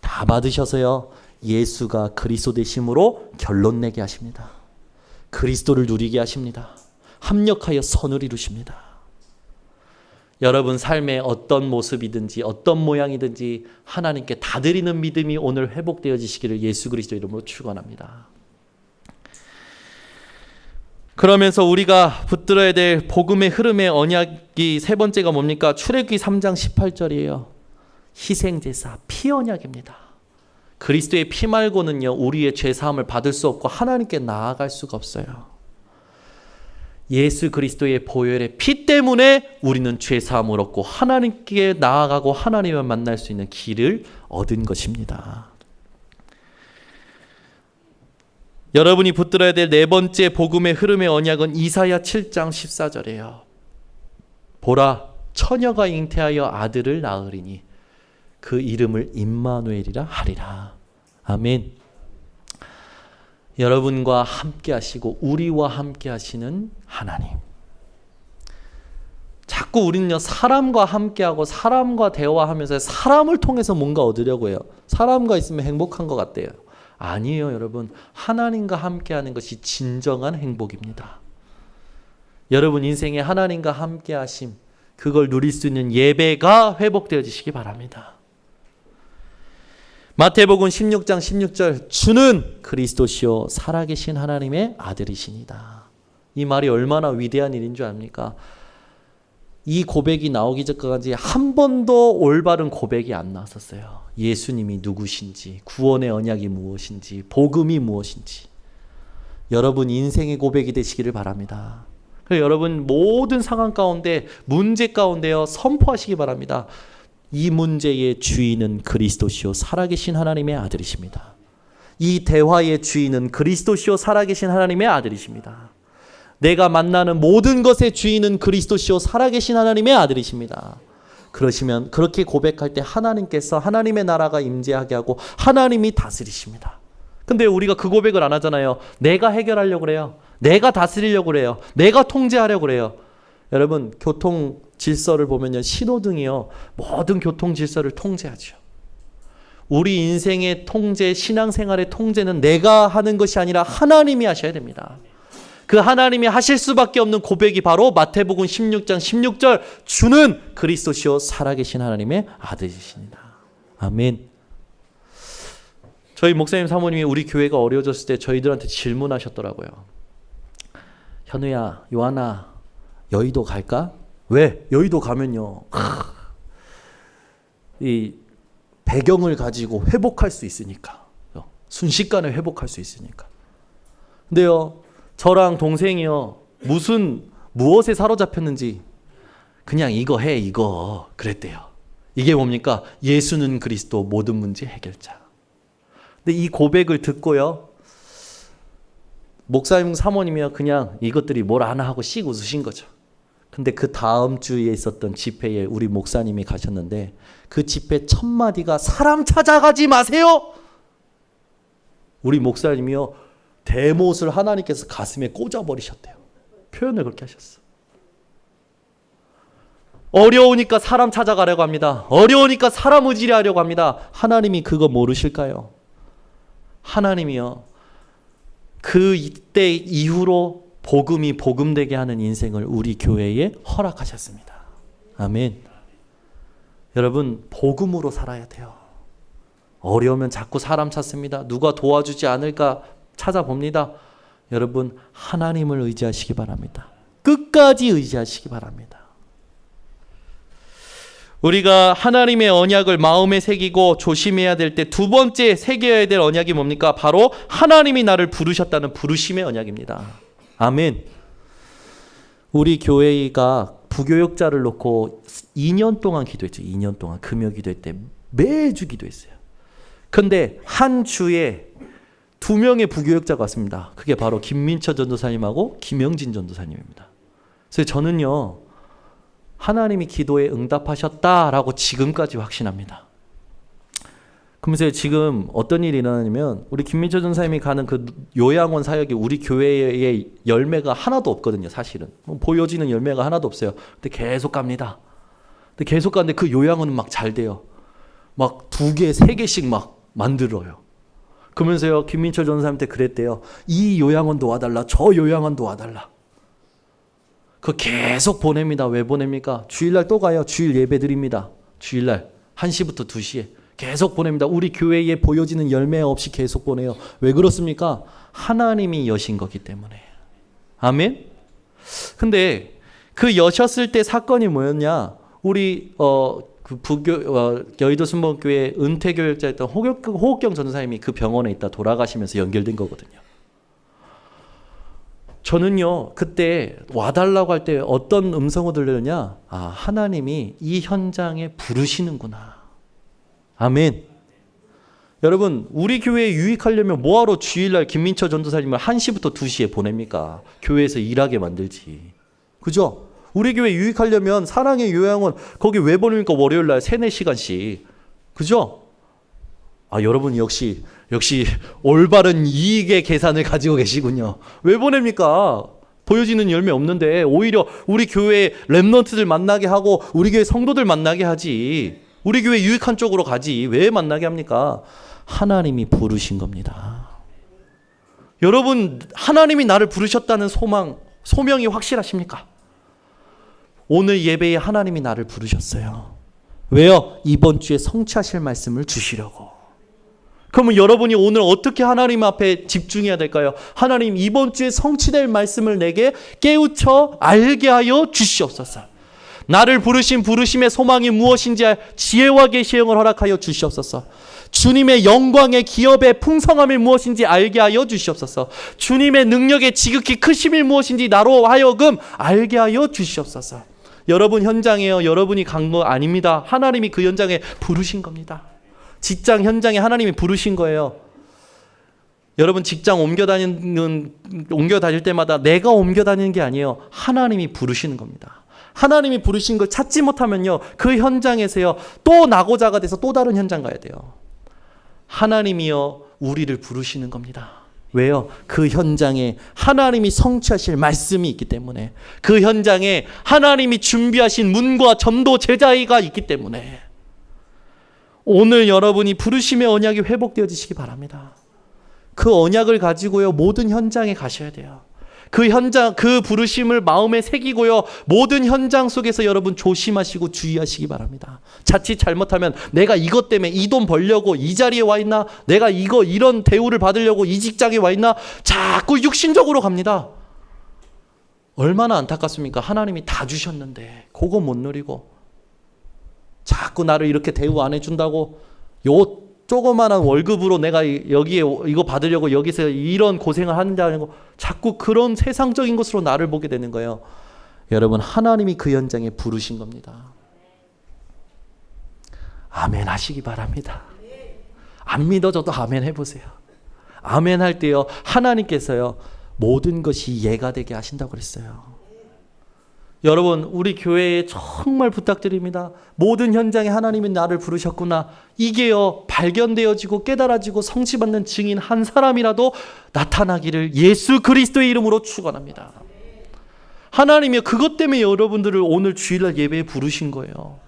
다 받으셔서요, 예수가 그리스도 되심으로 결론 내게 하십니다. 그리스도를 누리게 하십니다. 합력하여 선을 이루십니다. 여러분 삶의 어떤 모습이든지 어떤 모양이든지 하나님께 다 드리는 믿음이 오늘 회복되어지시기를 예수 그리스도 이름으로 축원합니다. 그러면서 우리가 붙들어야 될 복음의 흐름의 언약이 세 번째가 뭡니까? 출애굽기 3장 18절이에요. 희생제사, 피언약입니다. 그리스도의 피 말고는요, 우리의 죄사함을 받을 수 없고 하나님께 나아갈 수가 없어요. 예수 그리스도의 보혈의 피 때문에 우리는 죄사함을 얻고 하나님께 나아가고 하나님을 만날 수 있는 길을 얻은 것입니다. 여러분이 붙들어야 될 네 번째 복음의 흐름의 언약은 이사야 7장 14절이에요. 보라, 처녀가 잉태하여 아들을 낳으리니 그 이름을 임마누엘이라 하리라. 아멘. 여러분과 함께 하시고 우리와 함께 하시는 하나님. 자꾸 우리는요, 사람과 함께하고 사람과 대화하면서 사람을 통해서 뭔가 얻으려고 해요. 사람과 있으면 행복한 것 같대요. 아니에요, 여러분. 하나님과 함께하는 것이 진정한 행복입니다. 여러분 인생에 하나님과 함께 하심, 그걸 누릴 수 있는 예배가 회복되어지시기 바랍니다. 마태복음 16장 16절, 주는 그리스도시요 살아계신 하나님의 아들이시니다. 이 말이 얼마나 위대한 일인 줄 압니까? 이 고백이 나오기 전까지 한 번도 올바른 고백이 안 나왔었어요. 예수님이 누구신지, 구원의 언약이 무엇인지, 복음이 무엇인지. 여러분 인생의 고백이 되시기를 바랍니다. 그래서 여러분 모든 상황 가운데, 문제 가운데요, 선포하시기 바랍니다. 이 문제의 주인은 그리스도시요 살아계신 하나님의 아들이십니다. 이 대화의 주인은 그리스도시요 살아계신 하나님의 아들이십니다. 내가 만나는 모든 것의 주인은 그리스도시요 살아계신 하나님의 아들이십니다. 그러시면 그렇게 고백할 때 하나님께서 하나님의 나라가 임재하게 하고 하나님이 다스리십니다. 근데 우리가 그 고백을 안 하잖아요. 내가 해결하려고 그래요. 내가 다스리려고 그래요. 내가 통제하려고 그래요. 여러분 교통 질서를 보면요, 신호등이요, 모든 교통 질서를 통제하죠. 우리 인생의 통제, 신앙생활의 통제는 내가 하는 것이 아니라 하나님이 하셔야 됩니다. 그 하나님이 하실 수밖에 없는 고백이 바로 마태복음 16장 16절, 주는 그리스도시요 살아계신 하나님의 아들이십니다. 아멘. 저희 목사님 사모님이 우리 교회가 어려워졌을 때 저희들한테 질문하셨더라고요. 현우야, 요한아, 여의도 갈까? 왜? 여의도 가면요, 이 배경을 가지고 회복할 수 있으니까, 순식간에 회복할 수 있으니까. 근데요, 저랑 동생이요, 무엇에 사로잡혔는지 그냥 이거 해, 이거 그랬대요. 이게 뭡니까? 예수는 그리스도 모든 문제 해결자. 근데 이 고백을 듣고요, 목사님 사모님이요, 그냥 이것들이 뭘 아나 하고 씩 웃으신 거죠. 근데 그 다음 주에 있었던 집회에 우리 목사님이 가셨는데 그 집회 첫 마디가 사람 찾아가지 마세요. 우리 목사님이요, 대못을 하나님께서 가슴에 꽂아버리셨대요. 표현을 그렇게 하셨어. 어려우니까 사람 찾아가려고 합니다. 어려우니까 사람 의지하려고 합니다. 하나님이 그거 모르실까요? 하나님이요, 그 이때 이후로 복음이 복음되게 하는 인생을 우리 교회에 허락하셨습니다. 아멘. 여러분 복음으로 살아야 돼요. 어려우면 자꾸 사람 찾습니다. 누가 도와주지 않을까 찾아봅니다. 여러분 하나님을 의지하시기 바랍니다. 끝까지 의지하시기 바랍니다. 우리가 하나님의 언약을 마음에 새기고 조심해야 될 때 두 번째 새겨야 될 언약이 뭡니까? 바로 하나님이 나를 부르셨다는 부르심의 언약입니다. 아멘. 우리 교회가 부교육자를 놓고 2년 동안 기도했죠. 2년 동안 금요 기도회 때 매주 기도했어요. 근데 한 주에 2명의 부교육자가 왔습니다. 그게 바로 김민철 전도사님하고 김영진 전도사님입니다. 그래서 저는요, 하나님이 기도에 응답하셨다라고 지금까지 확신합니다. 그러면서 지금 어떤 일이 일어나냐면 우리 김민철 전사님이 가는 그 요양원 사역이 우리 교회에 열매가 하나도 없거든요. 사실은 보여지는 열매가 하나도 없어요. 근데 계속 갑니다. 근데 계속 가는데 그 요양원은 막 잘 돼요. 막 2개, 3개씩 막 만들어요. 그러면서요 김민철 전사님한테 그랬대요. 이 요양원도 와달라. 저 요양원도 와달라. 그거 계속 보냅니다. 왜 보냅니까? 주일날 또 가요. 주일 예배 드립니다. 주일날 1시부터 2시에. 계속 보냅니다. 우리 교회에 보여지는 열매 없이 계속 보내요. 왜 그렇습니까? 하나님이 여신 거기 때문에. 아멘? 근데 그 여셨을 때 사건이 뭐였냐? 우리 여의도 순복음교회 은퇴교역자였던 호옥경 전사님이 그 병원에 있다 돌아가시면서 연결된 거거든요. 저는요 그때 와달라고 할 때 어떤 음성을 들렸냐? 아, 하나님이 이 현장에 부르시는구나. 아멘. 여러분 우리 교회에 유익하려면 뭐하러 주일날 김민철 전도사님을 1시부터 2시에 보냅니까? 교회에서 일하게 만들지. 그죠? 우리 교회 유익하려면 사랑의 요양원 거기 왜 보냅니까? 월요일날 3-4시간씩. 그죠? 아, 여러분 역시 올바른 이익의 계산을 가지고 계시군요. 왜 보냅니까? 보여지는 열매 없는데 오히려 우리 교회 렘넌트들 만나게 하고 우리 교회 성도들 만나게 하지. 우리 교회 유익한 쪽으로 가지. 왜 만나게 합니까? 하나님이 부르신 겁니다. 여러분 하나님이 나를 부르셨다는 소명이 확실하십니까? 오늘 예배에 하나님이 나를 부르셨어요. 왜요? 이번 주에 성취하실 말씀을 주시려고. 그러면 여러분이 오늘 어떻게 하나님 앞에 집중해야 될까요? 하나님 이번 주에 성취될 말씀을 내게 깨우쳐 알게 하여 주시옵소서. 나를 부르신 부르심의 소망이 무엇인지 지혜와 계시형을 허락하여 주시옵소서. 주님의 영광의 기업의 풍성함이 무엇인지 알게 하여 주시옵소서. 주님의 능력의 지극히 크심이 무엇인지 나로 하여금 알게 하여 주시옵소서. 여러분 현장에요. 여러분이 간 거 아닙니다. 하나님이 그 현장에 부르신 겁니다. 직장 현장에 하나님이 부르신 거예요. 여러분 직장 옮겨 다닐 때마다 내가 옮겨 다니는 게 아니에요. 하나님이 부르시는 겁니다. 하나님이 부르신 걸 찾지 못하면요 그 현장에서요 또 낙오자가 돼서 또 다른 현장 가야 돼요. 하나님이요 우리를 부르시는 겁니다. 왜요? 그 현장에 하나님이 성취하실 말씀이 있기 때문에, 그 현장에 하나님이 준비하신 문과 전도 제자가 있기 때문에 오늘 여러분이 부르심의 언약이 회복되어지시기 바랍니다. 그 언약을 가지고요 모든 현장에 가셔야 돼요. 그 현장, 그 부르심을 마음에 새기고요 모든 현장 속에서 여러분 조심하시고 주의하시기 바랍니다. 자칫 잘못하면 내가 이것 때문에 이 돈 벌려고 이 자리에 와 있나, 내가 이런 대우를 받으려고 이 직장에 와 있나, 자꾸 육신적으로 갑니다. 얼마나 안타깝습니까? 하나님이 다 주셨는데 그거 못 누리고 자꾸 나를 이렇게 대우 안 해준다고 요 조그만한 월급으로 내가 여기에 이거 받으려고 여기서 이런 고생을 한다는 거, 자꾸 그런 세상적인 것으로 나를 보게 되는 거예요. 여러분 하나님이 그 현장에 부르신 겁니다. 아멘 하시기 바랍니다. 안 믿어져도 아멘 해보세요. 아멘 할 때요 하나님께서요 모든 것이 예가 되게 하신다고 그랬어요. 여러분 우리 교회에 정말 부탁드립니다. 모든 현장에 하나님이 나를 부르셨구나, 이게요 발견되어지고 깨달아지고 성취받는 증인 한 사람이라도 나타나기를 예수 그리스도의 이름으로 축원합니다. 하나님이 그것 때문에 여러분들을 오늘 주일날 예배에 부르신 거예요.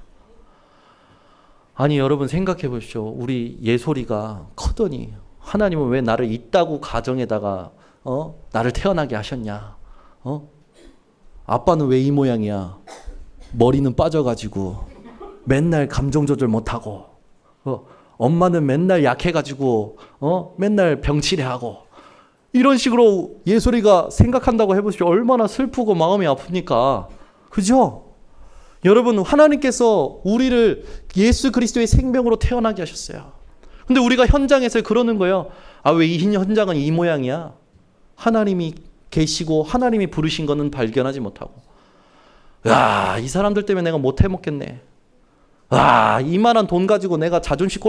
아니 여러분 생각해 보십시오. 우리 예솔이가 커더니 하나님은 왜 나를 이따구 가정에다가 나를 태어나게 하셨냐? 아빠는 왜 이 모양이야? 머리는 빠져가지고 맨날 감정 조절 못하고, 엄마는 맨날 약해가지고 맨날 병치레하고, 이런 식으로 예솔이가 생각한다고 해보십시오. 얼마나 슬프고 마음이 아픕니까? 그죠? 여러분 하나님께서 우리를 예수 그리스도의 생명으로 태어나게 하셨어요. 근데 우리가 현장에서 그러는 거예요. 아, 왜 이 현장은 이 모양이야? 하나님이 계시고 하나님이 부르신 거는 발견하지 못하고, 야, 이 사람들 때문에 내가 못 해먹겠네. 와, 이만한 돈 가지고 내가 자존심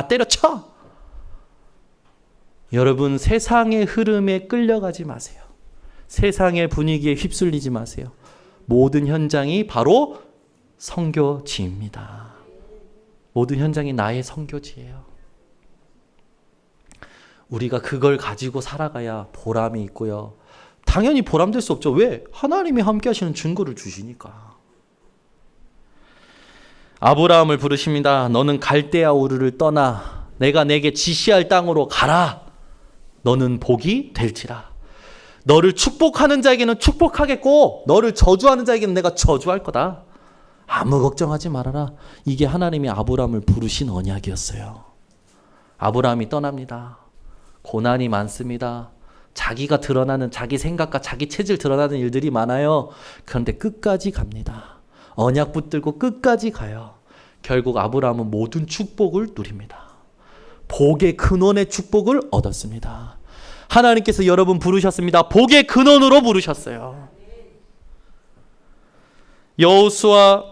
때려쳐. 여러분 세상의 흐름에 끌려가지 마세요. 세상의 분위기에 휩쓸리지 마세요. 모든 현장이 바로 선교지입니다. 모든 현장이 나의 선교지예요. 우리가 그걸 가지고 살아가야 보람이 있고요. 당연히 보람될 수 없죠. 왜? 하나님이 함께 하시는 증거를 주시니까. 아브라함을 부르십니다. 너는 갈대아 우르를 떠나 내가 내게 지시할 땅으로 가라. 너는 복이 될지라. 너를 축복하는 자에게는 축복하겠고 너를 저주하는 자에게는 내가 저주할 거다. 아무 걱정하지 말아라. 이게 하나님이 아브라함을 부르신 언약이었어요. 아브라함이 떠납니다. 고난이 많습니다. 자기가 드러나는 자기 생각과 자기 체질 드러나는 일들이 많아요. 그런데 끝까지 갑니다. 언약 붙들고 끝까지 가요. 결국 아브라함은 모든 축복을 누립니다. 복의 근원의 축복을 얻었습니다. 하나님께서 여러분 부르셨습니다. 복의 근원으로 부르셨어요. 여호수아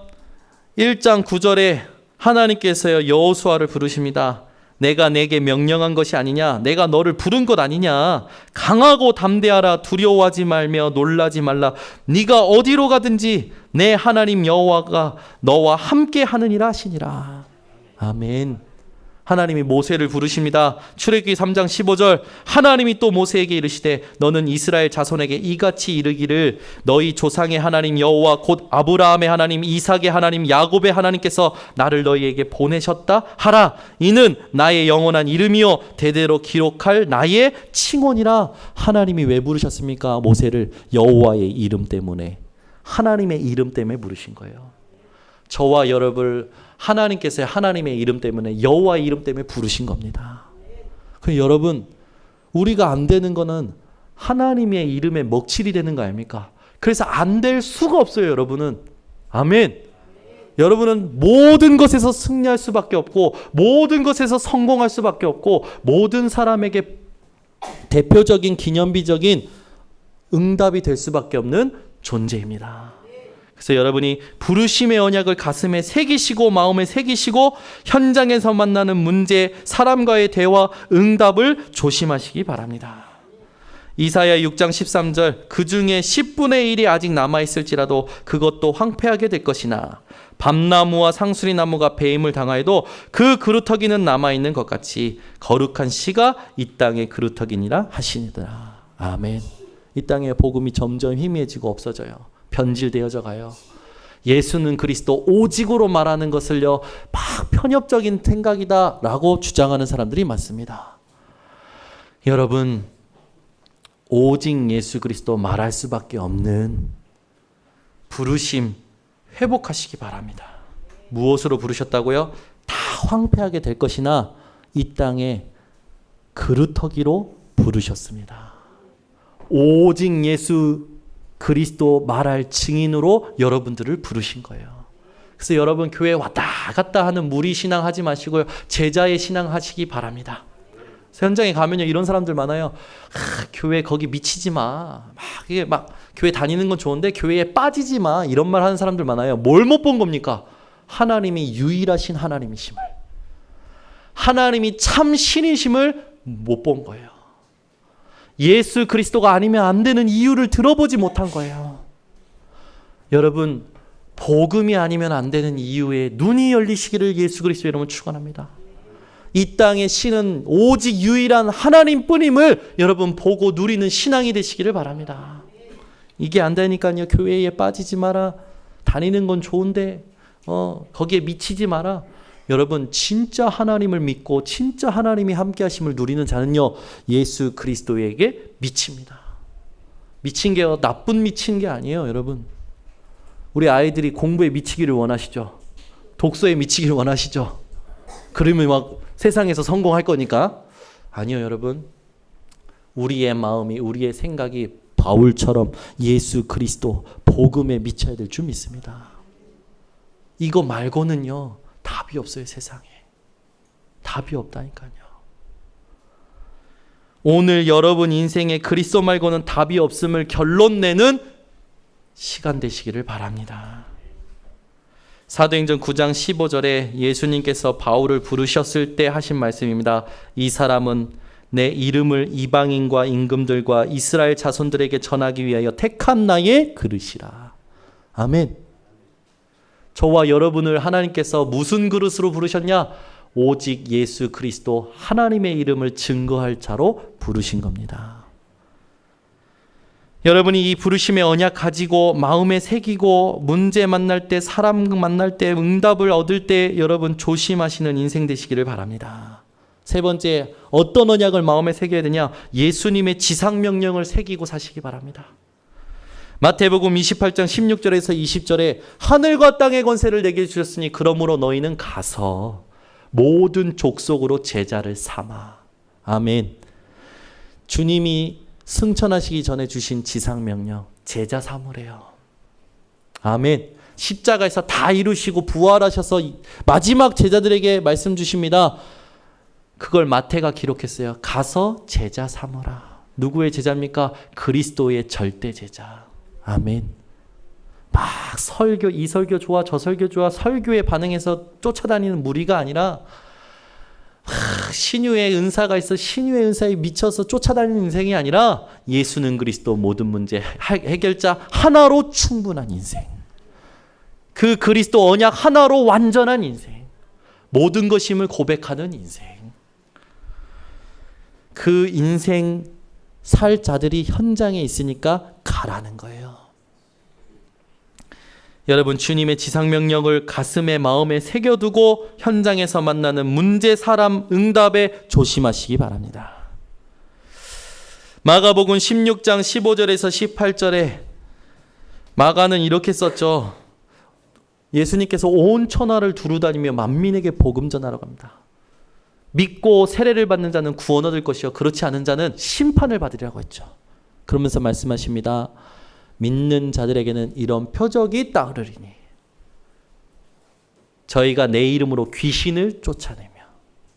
1장 9절에 하나님께서요 여호수아를 부르십니다. 내가 내게 명령한 것이 아니냐? 내가 너를 부른 것 아니냐? 강하고 담대하라. 두려워하지 말며 놀라지 말라. 네가 어디로 가든지 내 하나님 여호와가 너와 함께 하느니라 하시니라. 아멘. 하나님이 모세를 부르십니다. 출애굽기 3장 15절 하나님이 또 모세에게 이르시되 너는 이스라엘 자손에게 이같이 이르기를 너희 조상의 하나님 여호와 곧 아브라함의 하나님 이삭의 하나님 야곱의 하나님께서 나를 너희에게 보내셨다 하라. 이는 나의 영원한 이름이요 대대로 기록할 나의 칭언이라. 하나님이 왜 부르셨습니까? 모세를 여호와의 이름 때문에, 하나님의 이름 때문에 부르신 거예요. 저와 여러분을 하나님께서 하나님의 이름 때문에, 여호와의 이름 때문에 부르신 겁니다. 그럼 여러분, 우리가 안 되는 거는 하나님의 이름에 먹칠이 되는 거 아닙니까? 그래서 안 될 수가 없어요, 여러분은. 아멘. 여러분은 모든 것에서 승리할 수밖에 없고 모든 것에서 성공할 수밖에 없고 모든 사람에게 대표적인 기념비적인 응답이 될 수밖에 없는 존재입니다. 그래서 여러분이 부르심의 언약을 가슴에 새기시고 마음에 새기시고 현장에서 만나는 문제, 사람과의 대화, 응답을 조심하시기 바랍니다. 이사야 6장 13절 그 중에 10분의 1이 아직 남아있을지라도 그것도 황폐하게 될 것이나 밤나무와 상수리나무가 배임을 당하여도 그 그루터기는 남아있는 것 같이 거룩한 씨가 이 땅의 그루터기니라 하시니라. 아멘. 이 땅의 복음이 점점 희미해지고 없어져요. 변질되어져 가요. 예수는 그리스도 오직으로 말하는 것을요 막 편협적인 생각이다라고 주장하는 사람들이 많습니다. 여러분, 오직 예수 그리스도 말할 수밖에 없는 부르심 회복하시기 바랍니다. 무엇으로 부르셨다고요? 다 황폐하게 될 것이나 이 땅에 그루터기로 부르셨습니다. 오직 예수 그리스도 말할 증인으로 여러분들을 부르신 거예요. 그래서 여러분 교회 왔다 갔다 하는 무리 신앙 하지 마시고요. 제자의 신앙 하시기 바랍니다. 현장에 가면요 이런 사람들 많아요. 교회 거기 미치지 마. 이게 막 교회 다니는 건 좋은데 교회에 빠지지 마. 이런 말 하는 사람들 많아요. 뭘 못 본 겁니까? 하나님이 유일하신 하나님이심을, 하나님이 참 신이심을 못 본 거예요. 예수 그리스도가 아니면 안 되는 이유를 들어보지 못한 거예요. 여러분, 복음이 아니면 안 되는 이유에 눈이 열리시기를 예수 그리스도 이름으로 축원합니다. 이 땅의 신은 오직 유일한 하나님뿐임을 여러분 보고 누리는 신앙이 되시기를 바랍니다. 이게 안 되니까요 교회에 빠지지 마라. 다니는 건 좋은데 거기에 미치지 마라. 여러분, 진짜 하나님을 믿고 진짜 하나님이 함께 하심을 누리는 자는요 예수 그리스도에게 미칩니다. 미친 게 나쁜 미친 게 아니에요. 여러분, 우리 아이들이 공부에 미치기를 원하시죠? 독서에 미치기를 원하시죠? 그러면 막 세상에서 성공할 거니까. 아니요, 여러분. 우리의 마음이, 우리의 생각이 바울처럼 예수 그리스도 복음에 미쳐야 될 줄 믿습니다. 이거 말고는요 답이 없어요. 세상에 답이 없다니까요. 오늘 여러분 인생에 그리스도 말고는 답이 없음을 결론 내는 시간 되시기를 바랍니다. 사도행전 9장 15절에 예수님께서 바울을 부르셨을 때 하신 말씀입니다. 이 사람은 내 이름을 이방인과 임금들과 이스라엘 자손들에게 전하기 위하여 택한 나의 그릇이라. 아멘. 저와 여러분을 하나님께서 무슨 그릇으로 부르셨냐? 오직 예수 그리스도 하나님의 이름을 증거할 자로 부르신 겁니다. 여러분이 이 부르심의 언약 가지고 마음에 새기고 문제 만날 때, 사람 만날 때, 응답을 얻을 때 여러분 조심하시는 인생 되시기를 바랍니다. 세 번째, 어떤 언약을 마음에 새겨야 되냐? 예수님의 지상명령을 새기고 사시기 바랍니다. 마태복음 28장 16절에서 20절에 하늘과 땅의 권세를 내게 주셨으니 그러므로 너희는 가서 모든 족속으로 제자를 삼아. 아멘. 주님이 승천하시기 전에 주신 지상명령, 제자 삼으래요. 아멘. 십자가에서 다 이루시고 부활하셔서 마지막 제자들에게 말씀 주십니다. 그걸 마태가 기록했어요. 가서 제자 삼으라. 누구의 제자입니까? 그리스도의 절대 제자. 아멘. 막 설교, 이 설교 좋아, 저 설교 좋아, 설교에 반응해서 쫓아다니는 무리가 아니라 신유의 은사가 있어 신유의 은사에 미쳐서 쫓아다니는 인생이 아니라 예수는 그리스도 모든 문제 해결자 하나로 충분한 인생. 그 그리스도 언약 하나로 완전한 인생. 모든 것임을 고백하는 인생. 그 인생 살 자들이 현장에 있으니까 가라는 거예요. 여러분, 주님의 지상명령을 가슴에 마음에 새겨두고 현장에서 만나는 문제, 사람, 응답에 조심하시기 바랍니다. 마가복음 16장 15절에서 18절에 마가는 이렇게 썼죠. 예수님께서 온 천하를 두루다니며 만민에게 복음 전하러 갑니다. 믿고 세례를 받는 자는 구원 얻을 것이요 그렇지 않은 자는 심판을 받으리라고 했죠. 그러면서 말씀하십니다. 믿는 자들에게는 이런 표적이 따르리니 저희가 내 이름으로 귀신을 쫓아내며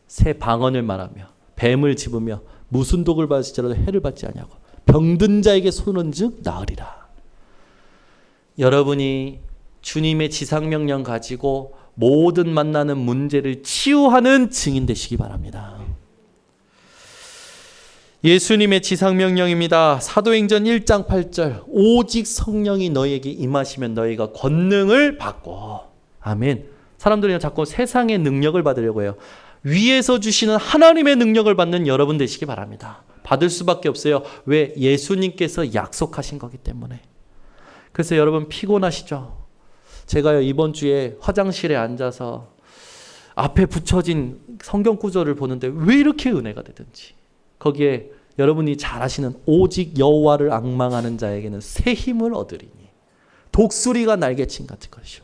새 방언을 말하며 뱀을 집으며 무슨 독을 받을지라도 해를 받지 아니하고 병든 자에게 손은즉 나으리라. 여러분이 주님의 지상명령 가지고 모든 만나는 문제를 치유하는 증인 되시기 바랍니다. 예수님의 지상명령입니다. 사도행전 1장 8절 오직 성령이 너희에게 임하시면 너희가 권능을 받고. 아멘. 사람들이 자꾸 세상의 능력을 받으려고 해요. 위에서 주시는 하나님의 능력을 받는 여러분 되시기 바랍니다. 받을 수밖에 없어요. 왜? 예수님께서 약속하신 거기 때문에. 그래서 여러분 피곤하시죠? 제가요 이번 주에 화장실에 앉아서 앞에 붙여진 성경 구절을 보는데 왜 이렇게 은혜가 되든지 거기에 여러분이 잘 아시는 오직 여호와를 앙망하는 자에게는 새 힘을 얻으리니 독수리가 날개친 같은 것이요.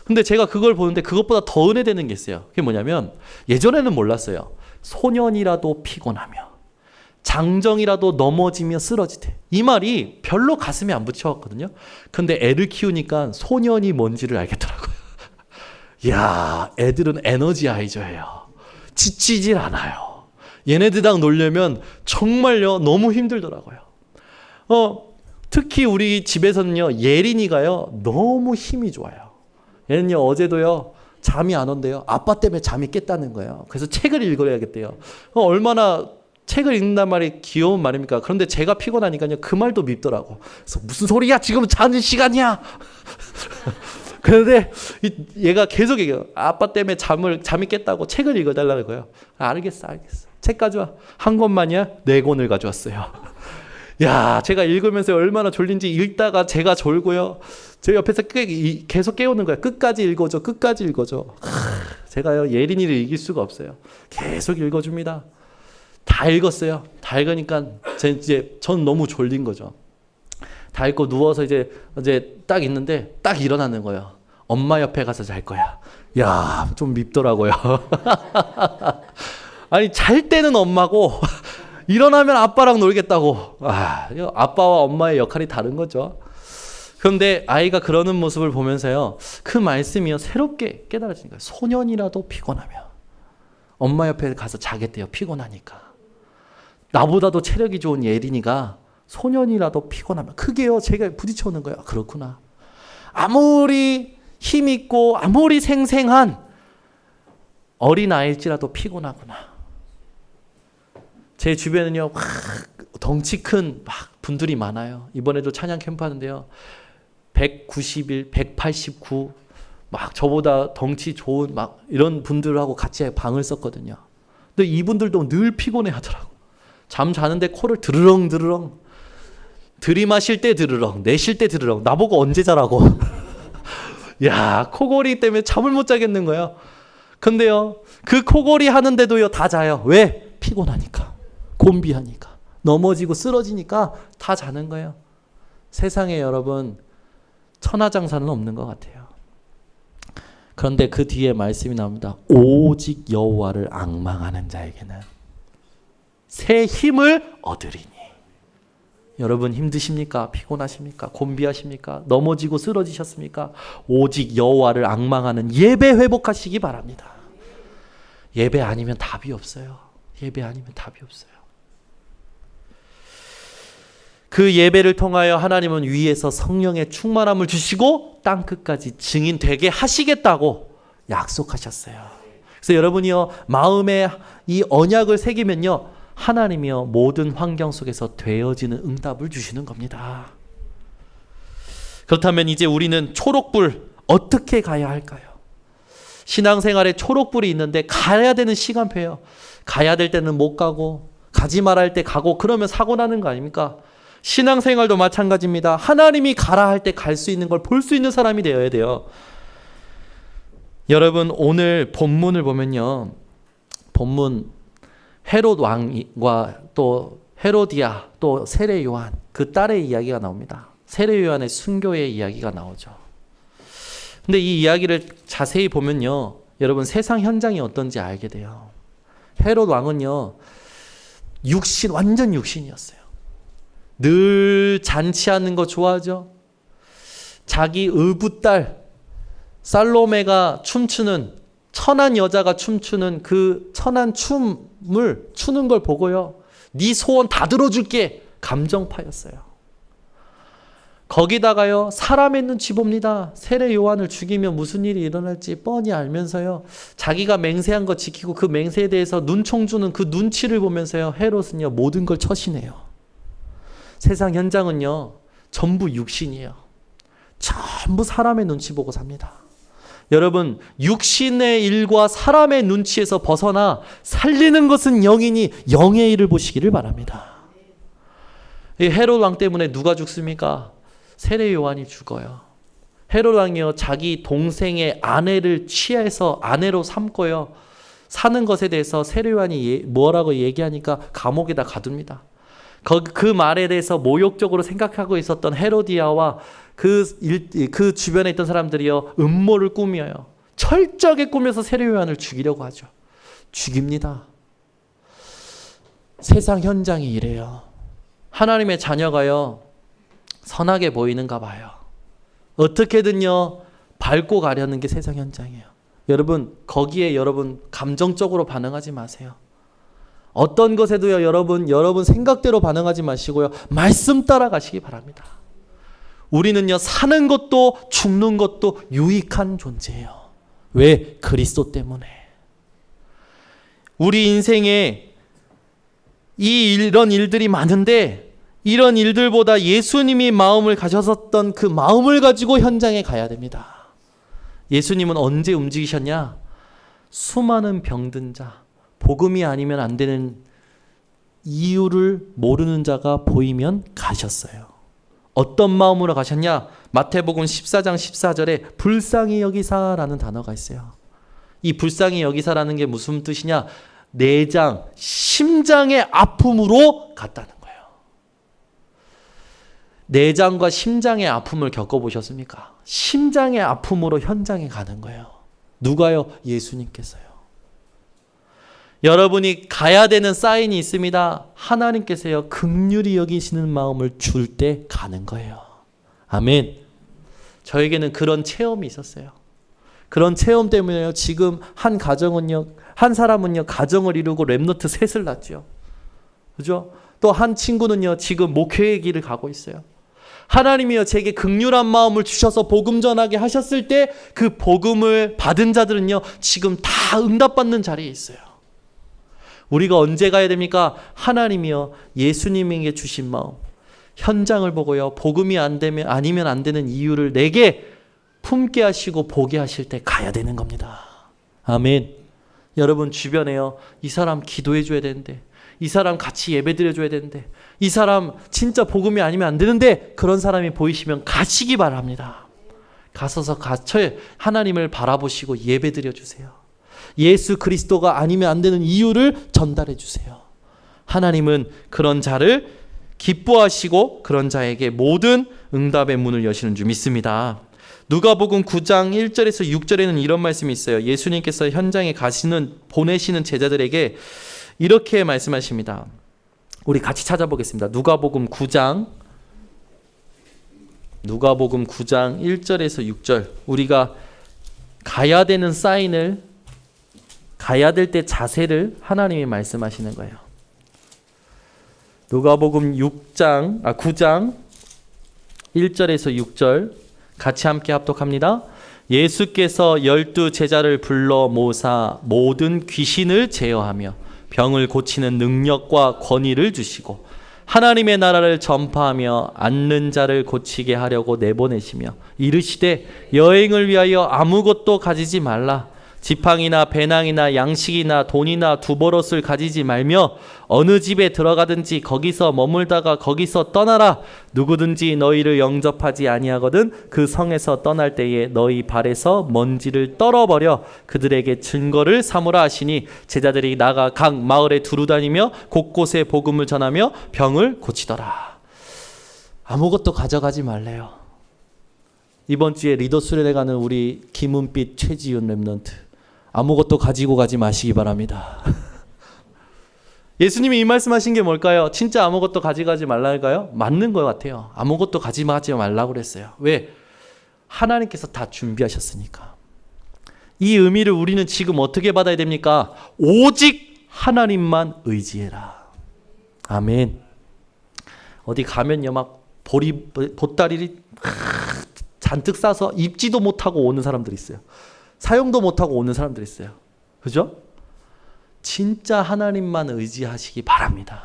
근데 제가 그걸 보는데 그것보다 더 은혜되는 게 있어요. 그게 뭐냐면 예전에는 몰랐어요. 소년이라도 피곤하며 장정이라도 넘어지며 쓰러지되 이 말이 별로 가슴에 안 붙여왔거든요. 근데 애를 키우니까 소년이 뭔지를 알겠더라고요. 이야, 애들은 에너지 아이저예요. 지치질 않아요. 얘네들랑 놀려면 정말요 너무 힘들더라고요. 특히 우리 집에서는요 예린이가요 너무 힘이 좋아요. 얘는요 어제도요 잠이 안 온대요. 아빠 때문에 잠이 깼다는 거예요. 그래서 책을 읽어야겠대요. 얼마나 책을 읽는단 말이 귀여운 말입니까? 그런데 제가 피곤하니까요 그 말도 밉더라고. 그래서 무슨 소리야 지금 자는 시간이야. 그런데 얘가 계속 얘기해요. 아빠 때문에 잠이 깼다고 책을 읽어달라는 거예요. 알겠어. 책 가져와. 한 권만이야? 4권을 가져왔어요. 야, 제가 읽으면서 얼마나 졸린지 읽다가 제가 졸고요. 제 옆에서 계속 깨우는 거예요. 끝까지 읽어줘. 제가요 예린이를 이길 수가 없어요. 계속 읽어줍니다. 다 읽었어요. 다 읽으니까 전 너무 졸린 거죠. 다 읽고 누워서 이제 딱 있는데 딱 일어나는 거예요. 엄마 옆에 가서 잘 거야. 야, 좀 밉더라고요. 아니 잘 때는 엄마고 일어나면 아빠랑 놀겠다고. 아빠와 엄마의 역할이 다른 거죠. 그런데 아이가 그러는 모습을 보면서요 그 말씀이요 새롭게 깨달아지는 거예요. 소년이라도 피곤하며 엄마 옆에 가서 자겠대요. 피곤하니까. 나보다도 체력이 좋은 예린이가 소년이라도 피곤하면 크게요 제가 부딪혀오는 거예요. 그렇구나. 아무리 힘있고 아무리 생생한 어린아이일지라도 피곤하구나. 제 주변은요 덩치 큰 분들이 많아요. 이번에도 찬양 캠프 하는데요 191, 189 막 저보다 덩치 좋은 막 이런 분들하고 같이 방을 썼거든요. 근데 이분들도 늘 피곤해 하더라고. 잠 자는데 코를 드르렁 들이마실 때 드르렁, 내쉴 때 드르렁. 나보고 언제 자라고. 야, 코골이 때문에 잠을 못 자겠는 거예요. 근데요, 그 코골이 하는데도요, 다 자요. 왜? 피곤하니까. 곤비하니까. 넘어지고 쓰러지니까 다 자는 거예요. 세상에 여러분, 천하장사는 없는 것 같아요. 그런데 그 뒤에 말씀이 나옵니다. 오직 여호와를 앙망하는 자에게는 새 힘을 얻으리니. 여러분 힘드십니까? 피곤하십니까? 곤비하십니까? 넘어지고 쓰러지셨습니까? 오직 여호와를 앙망하는 예배 회복하시기 바랍니다. 예배 아니면 답이 없어요. 예배 아니면 답이 없어요. 그 예배를 통하여 하나님은 위에서 성령의 충만함을 주시고 땅끝까지 증인 되게 하시겠다고 약속하셨어요. 그래서 여러분이요, 마음에 이 언약을 새기면요, 하나님이요 모든 환경 속에서 되어지는 응답을 주시는 겁니다. 그렇다면 이제 우리는 초록불 어떻게 가야 할까요? 신앙생활에 초록불이 있는데 가야 되는 시간표예요. 가야 될 때는 못 가고 가지 말아야 할 때 가고 그러면 사고 나는 거 아닙니까? 신앙생활도 마찬가지입니다. 하나님이 가라 할 때 갈 수 있는 걸 볼 수 있는 사람이 되어야 돼요. 여러분 오늘 본문을 보면요, 본문 헤롯 왕과 또 헤로디아 또 세례 요한 그 딸의 이야기가 나옵니다. 세례 요한의 순교의 이야기가 나오죠. 근데 이 이야기를 자세히 보면요, 여러분 세상 현장이 어떤지 알게 돼요. 헤롯 왕은요, 완전 육신이었어요. 늘 잔치하는 거 좋아하죠. 자기 의붓딸 살로메가 춤추는, 천한 여자가 춤추는 그 천한 춤을 추는 걸 보고요, 네 소원 다 들어줄게, 감정파였어요. 거기다가요, 사람의 눈치 봅니다. 세례 요한을 죽이면 무슨 일이 일어날지 뻔히 알면서요, 자기가 맹세한 거 지키고 그 맹세에 대해서 눈총 주는 그 눈치를 보면서요, 헤롯은요 모든 걸 처신해요. 세상 현장은요 전부 육신이에요. 전부 사람의 눈치 보고 삽니다. 여러분, 육신의 일과 사람의 눈치에서 벗어나 살리는 것은 영이니 영의 일을 보시기를 바랍니다. 이 헤롯 왕 때문에 누가 죽습니까? 세례 요한이 죽어요. 헤롯 왕이요, 자기 동생의 아내를 취해서 아내로 삼고요, 사는 것에 대해서 세례 요한이 뭐라고 얘기하니까 감옥에다 가둡니다. 그 말에 대해서 모욕적으로 생각하고 있었던 헤로디아와 그 주변에 있던 사람들이요, 음모를 꾸며요. 철저하게 꾸며서 세례 요한을 죽이려고 하죠. 죽입니다. 세상 현장이 이래요. 하나님의 자녀가요, 선하게 보이는가 봐요. 어떻게든요 밟고 가려는 게 세상 현장이에요. 여러분, 거기에 여러분 감정적으로 반응하지 마세요. 어떤 것에도요, 여러분 생각대로 반응하지 마시고요, 말씀 따라가시기 바랍니다. 우리는요, 사는 것도 죽는 것도 유익한 존재예요. 왜? 그리스도 때문에. 우리 인생에 이런 일들이 많은데, 이런 일들보다 예수님이 마음을 가졌었던 그 마음을 가지고 현장에 가야 됩니다. 예수님은 언제 움직이셨냐? 수많은 병든 자, 복음이 아니면 안 되는 이유를 모르는 자가 보이면 가셨어요. 어떤 마음으로 가셨냐? 마태복음 14장 14절에 불쌍히 여기사라는 단어가 있어요. 이 불쌍히 여기사라는 게 무슨 뜻이냐? 내장, 심장의 아픔으로 갔다는 거예요. 내장과 심장의 아픔을 겪어보셨습니까? 심장의 아픔으로 현장에 가는 거예요. 누가요? 예수님께서요. 여러분이 가야 되는 사인이 있습니다. 하나님께서요, 긍휼히 여기시는 마음을 줄 때 가는 거예요. 아멘. 저에게는 그런 체험이 있었어요. 그런 체험 때문에요, 지금 한 사람은요 가정을 이루고 렘넌트 셋을 낳죠. 그죠? 또 한 친구는요 지금 목회의 길을 가고 있어요. 하나님이요 제게 긍휼한 마음을 주셔서 복음 전하게 하셨을 때 그 복음을 받은 자들은요 지금 다 응답받는 자리에 있어요. 우리가 언제 가야 됩니까? 하나님이요 예수님에게 주신 마음, 현장을 보고요 복음이 아니면 안 되는 이유를 내게 품게 하시고 보게 하실 때 가야 되는 겁니다. 아멘. 여러분 주변에요. 이 사람 기도해 줘야 되는데, 이 사람 같이 예배 드려 줘야 되는데, 이 사람 진짜 복음이 아니면 안 되는데, 그런 사람이 보이시면 가시기 바랍니다. 가서서 하나님을 바라보시고 예배 드려 주세요. 예수 그리스도가 아니면 안 되는 이유를 전달해 주세요. 하나님은 그런 자를 기뻐하시고 그런 자에게 모든 응답의 문을 여시는 줄 믿습니다. 누가복음 9장 1절에서 6절에는 이런 말씀이 있어요. 예수님께서 현장에 보내시는 제자들에게 이렇게 말씀하십니다. 우리 같이 찾아보겠습니다. 누가복음 9장 1절에서 6절. 우리가 가야 되는 사인을, 가야 될 때 자세를 하나님이 말씀하시는 거예요. 누가복음 9장 1절에서 6절 같이 함께 합독합니다. 예수께서 12 제자를 불러 모사 모든 귀신을 제어하며 병을 고치는 능력과 권위를 주시고 하나님의 나라를 전파하며 앓는 자를 고치게 하려고 내보내시며 이르시되 여행을 위하여 아무것도 가지지 말라. 지팡이나 배낭이나 양식이나 돈이나 두버릇을 가지지 말며 어느 집에 들어가든지 거기서 머물다가 거기서 떠나라. 누구든지 너희를 영접하지 아니하거든 그 성에서 떠날 때에 너희 발에서 먼지를 떨어버려 그들에게 증거를 삼으라 하시니 제자들이 나가 각 마을에 두루다니며 곳곳에 복음을 전하며 병을 고치더라. 아무것도 가져가지 말래요. 이번 주에 리더 수련회 가는 우리 김은빛, 최지윤 랩런트, 아무것도 가지고 가지 마시기 바랍니다. 예수님이 이 말씀하신 게 뭘까요? 진짜 아무것도 가져가지 말라니까요? 맞는 것 같아요. 아무것도 가져가지 말라고 그랬어요. 왜? 하나님께서 다 준비하셨으니까. 이 의미를 우리는 지금 어떻게 받아야 됩니까? 오직 하나님만 의지해라. 아멘. 어디 가면요, 막 보따리를 잔뜩 싸서 입지도 못하고 오는 사람들이 있어요. 사용도 못하고 오는 사람들이 있어요. 그죠? 진짜 하나님만 의지하시기 바랍니다.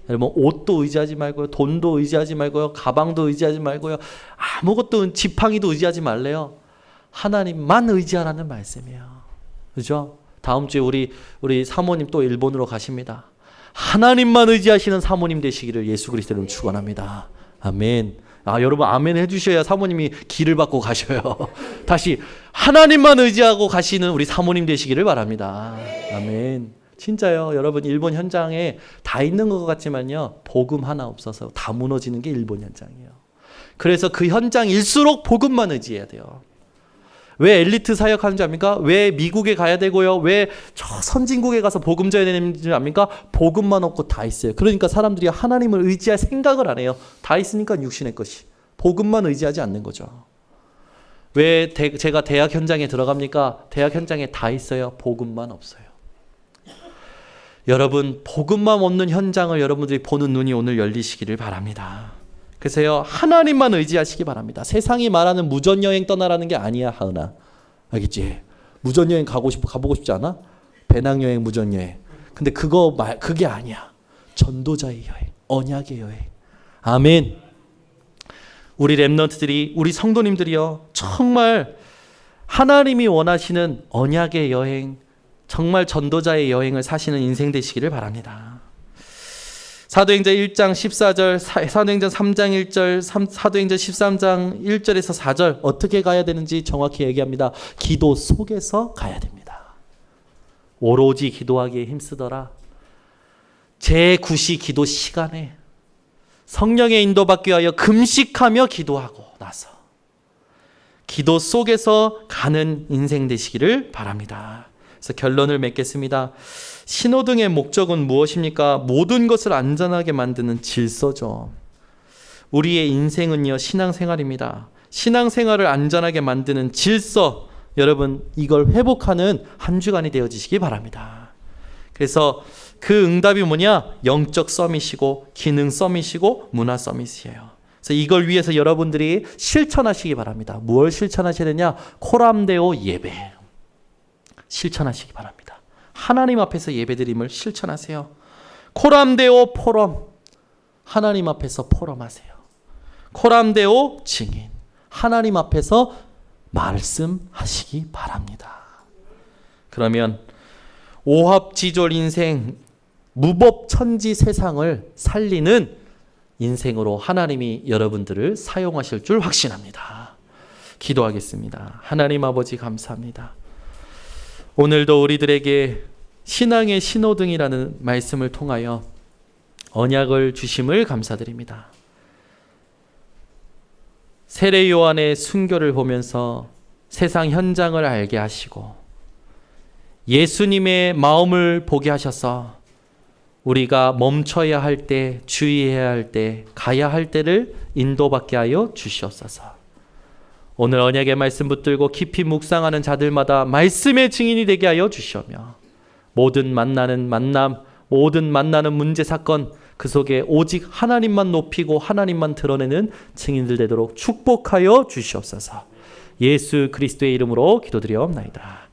여러분, 옷도 의지하지 말고요. 돈도 의지하지 말고요. 가방도 의지하지 말고요. 아무것도, 지팡이도 의지하지 말래요. 하나님만 의지하라는 말씀이에요. 그죠? 다음 주에 우리 사모님 또 일본으로 가십니다. 하나님만 의지하시는 사모님 되시기를 예수 그리스도로 축원합니다. 아멘. 여러분 아멘 해주셔야 사모님이 길을 받고 가셔요. 다시 하나님만 의지하고 가시는 우리 사모님 되시기를 바랍니다. 아멘. 진짜요. 여러분 일본 현장에 다 있는 것 같지만요, 복음 하나 없어서 다 무너지는 게 일본 현장이에요. 그래서 그 현장일수록 복음만 의지해야 돼요. 왜 엘리트 사역하는 줄 압니까? 왜 미국에 가야 되고요? 왜 저 선진국에 가서 복음 전해야 되는 줄 압니까? 복음만 없고 다 있어요. 그러니까 사람들이 하나님을 의지할 생각을 안 해요. 다 있으니까 육신의 것이. 복음만 의지하지 않는 거죠. 왜 제가 대학 현장에 들어갑니까? 대학 현장에 다 있어요. 복음만 없어요. 여러분, 복음만 없는 현장을 여러분들이 보는 눈이 오늘 열리시기를 바랍니다. 그래서요, 하나님만 의지하시기 바랍니다. 세상이 말하는 무전여행 떠나라는 게 아니야, 하은아. 알겠지? 무전여행 가보고 싶지 않아? 배낭여행, 무전여행. 근데 그게 아니야. 전도자의 여행, 언약의 여행. 아멘. 우리 랩런트들이, 우리 성도님들이요, 정말 하나님이 원하시는 언약의 여행, 정말 전도자의 여행을 사시는 인생 되시기를 바랍니다. 사도행전 1장 14절, 사도행전 3장 1절, 사도행전 13장 1절에서 4절 어떻게 가야 되는지 정확히 얘기합니다. 기도 속에서 가야 됩니다. 오로지 기도하기에 힘쓰더라. 제9시 기도 시간에 성령의 인도받기 위하여 금식하며 기도하고 나서 기도 속에서 가는 인생 되시기를 바랍니다. 그래서 결론을 맺겠습니다. 신호등의 목적은 무엇입니까? 모든 것을 안전하게 만드는 질서죠. 우리의 인생은요, 신앙생활입니다. 신앙생활을 안전하게 만드는 질서, 여러분 이걸 회복하는 한 주간이 되어지시기 바랍니다. 그래서 그 응답이 뭐냐? 영적 서밋이고 기능 서밋이고 문화 서밋이에요. 그래서 이걸 위해서 여러분들이 실천하시기 바랍니다. 무엇을 실천하셔야 되냐? 코람데오 예배 실천하시기 바랍니다. 하나님 앞에서 예배드림을 실천하세요. 코람데오 포럼, 하나님 앞에서 포럼하세요. 코람데오 증인, 하나님 앞에서 말씀하시기 바랍니다. 그러면 오합지졸 인생, 무법천지 세상을 살리는 인생으로 하나님이 여러분들을 사용하실 줄 확신합니다. 기도하겠습니다. 하나님 아버지 감사합니다. 오늘도 우리들에게 신앙의 신호등이라는 말씀을 통하여 언약을 주심을 감사드립니다. 세례 요한의 순교를 보면서 세상 현장을 알게 하시고 예수님의 마음을 보게 하셔서 우리가 멈춰야 할 때, 주의해야 할 때, 가야 할 때를 인도받게 하여 주시옵소서. 오늘 언약의 말씀 붙들고 깊이 묵상하는 자들마다 말씀의 증인이 되게 하여 주시오며 모든 만나는 만남, 모든 만나는 문제 사건 그 속에 오직 하나님만 높이고 하나님만 드러내는 증인들 되도록 축복하여 주시옵소서. 예수 그리스도의 이름으로 기도드리옵나이다.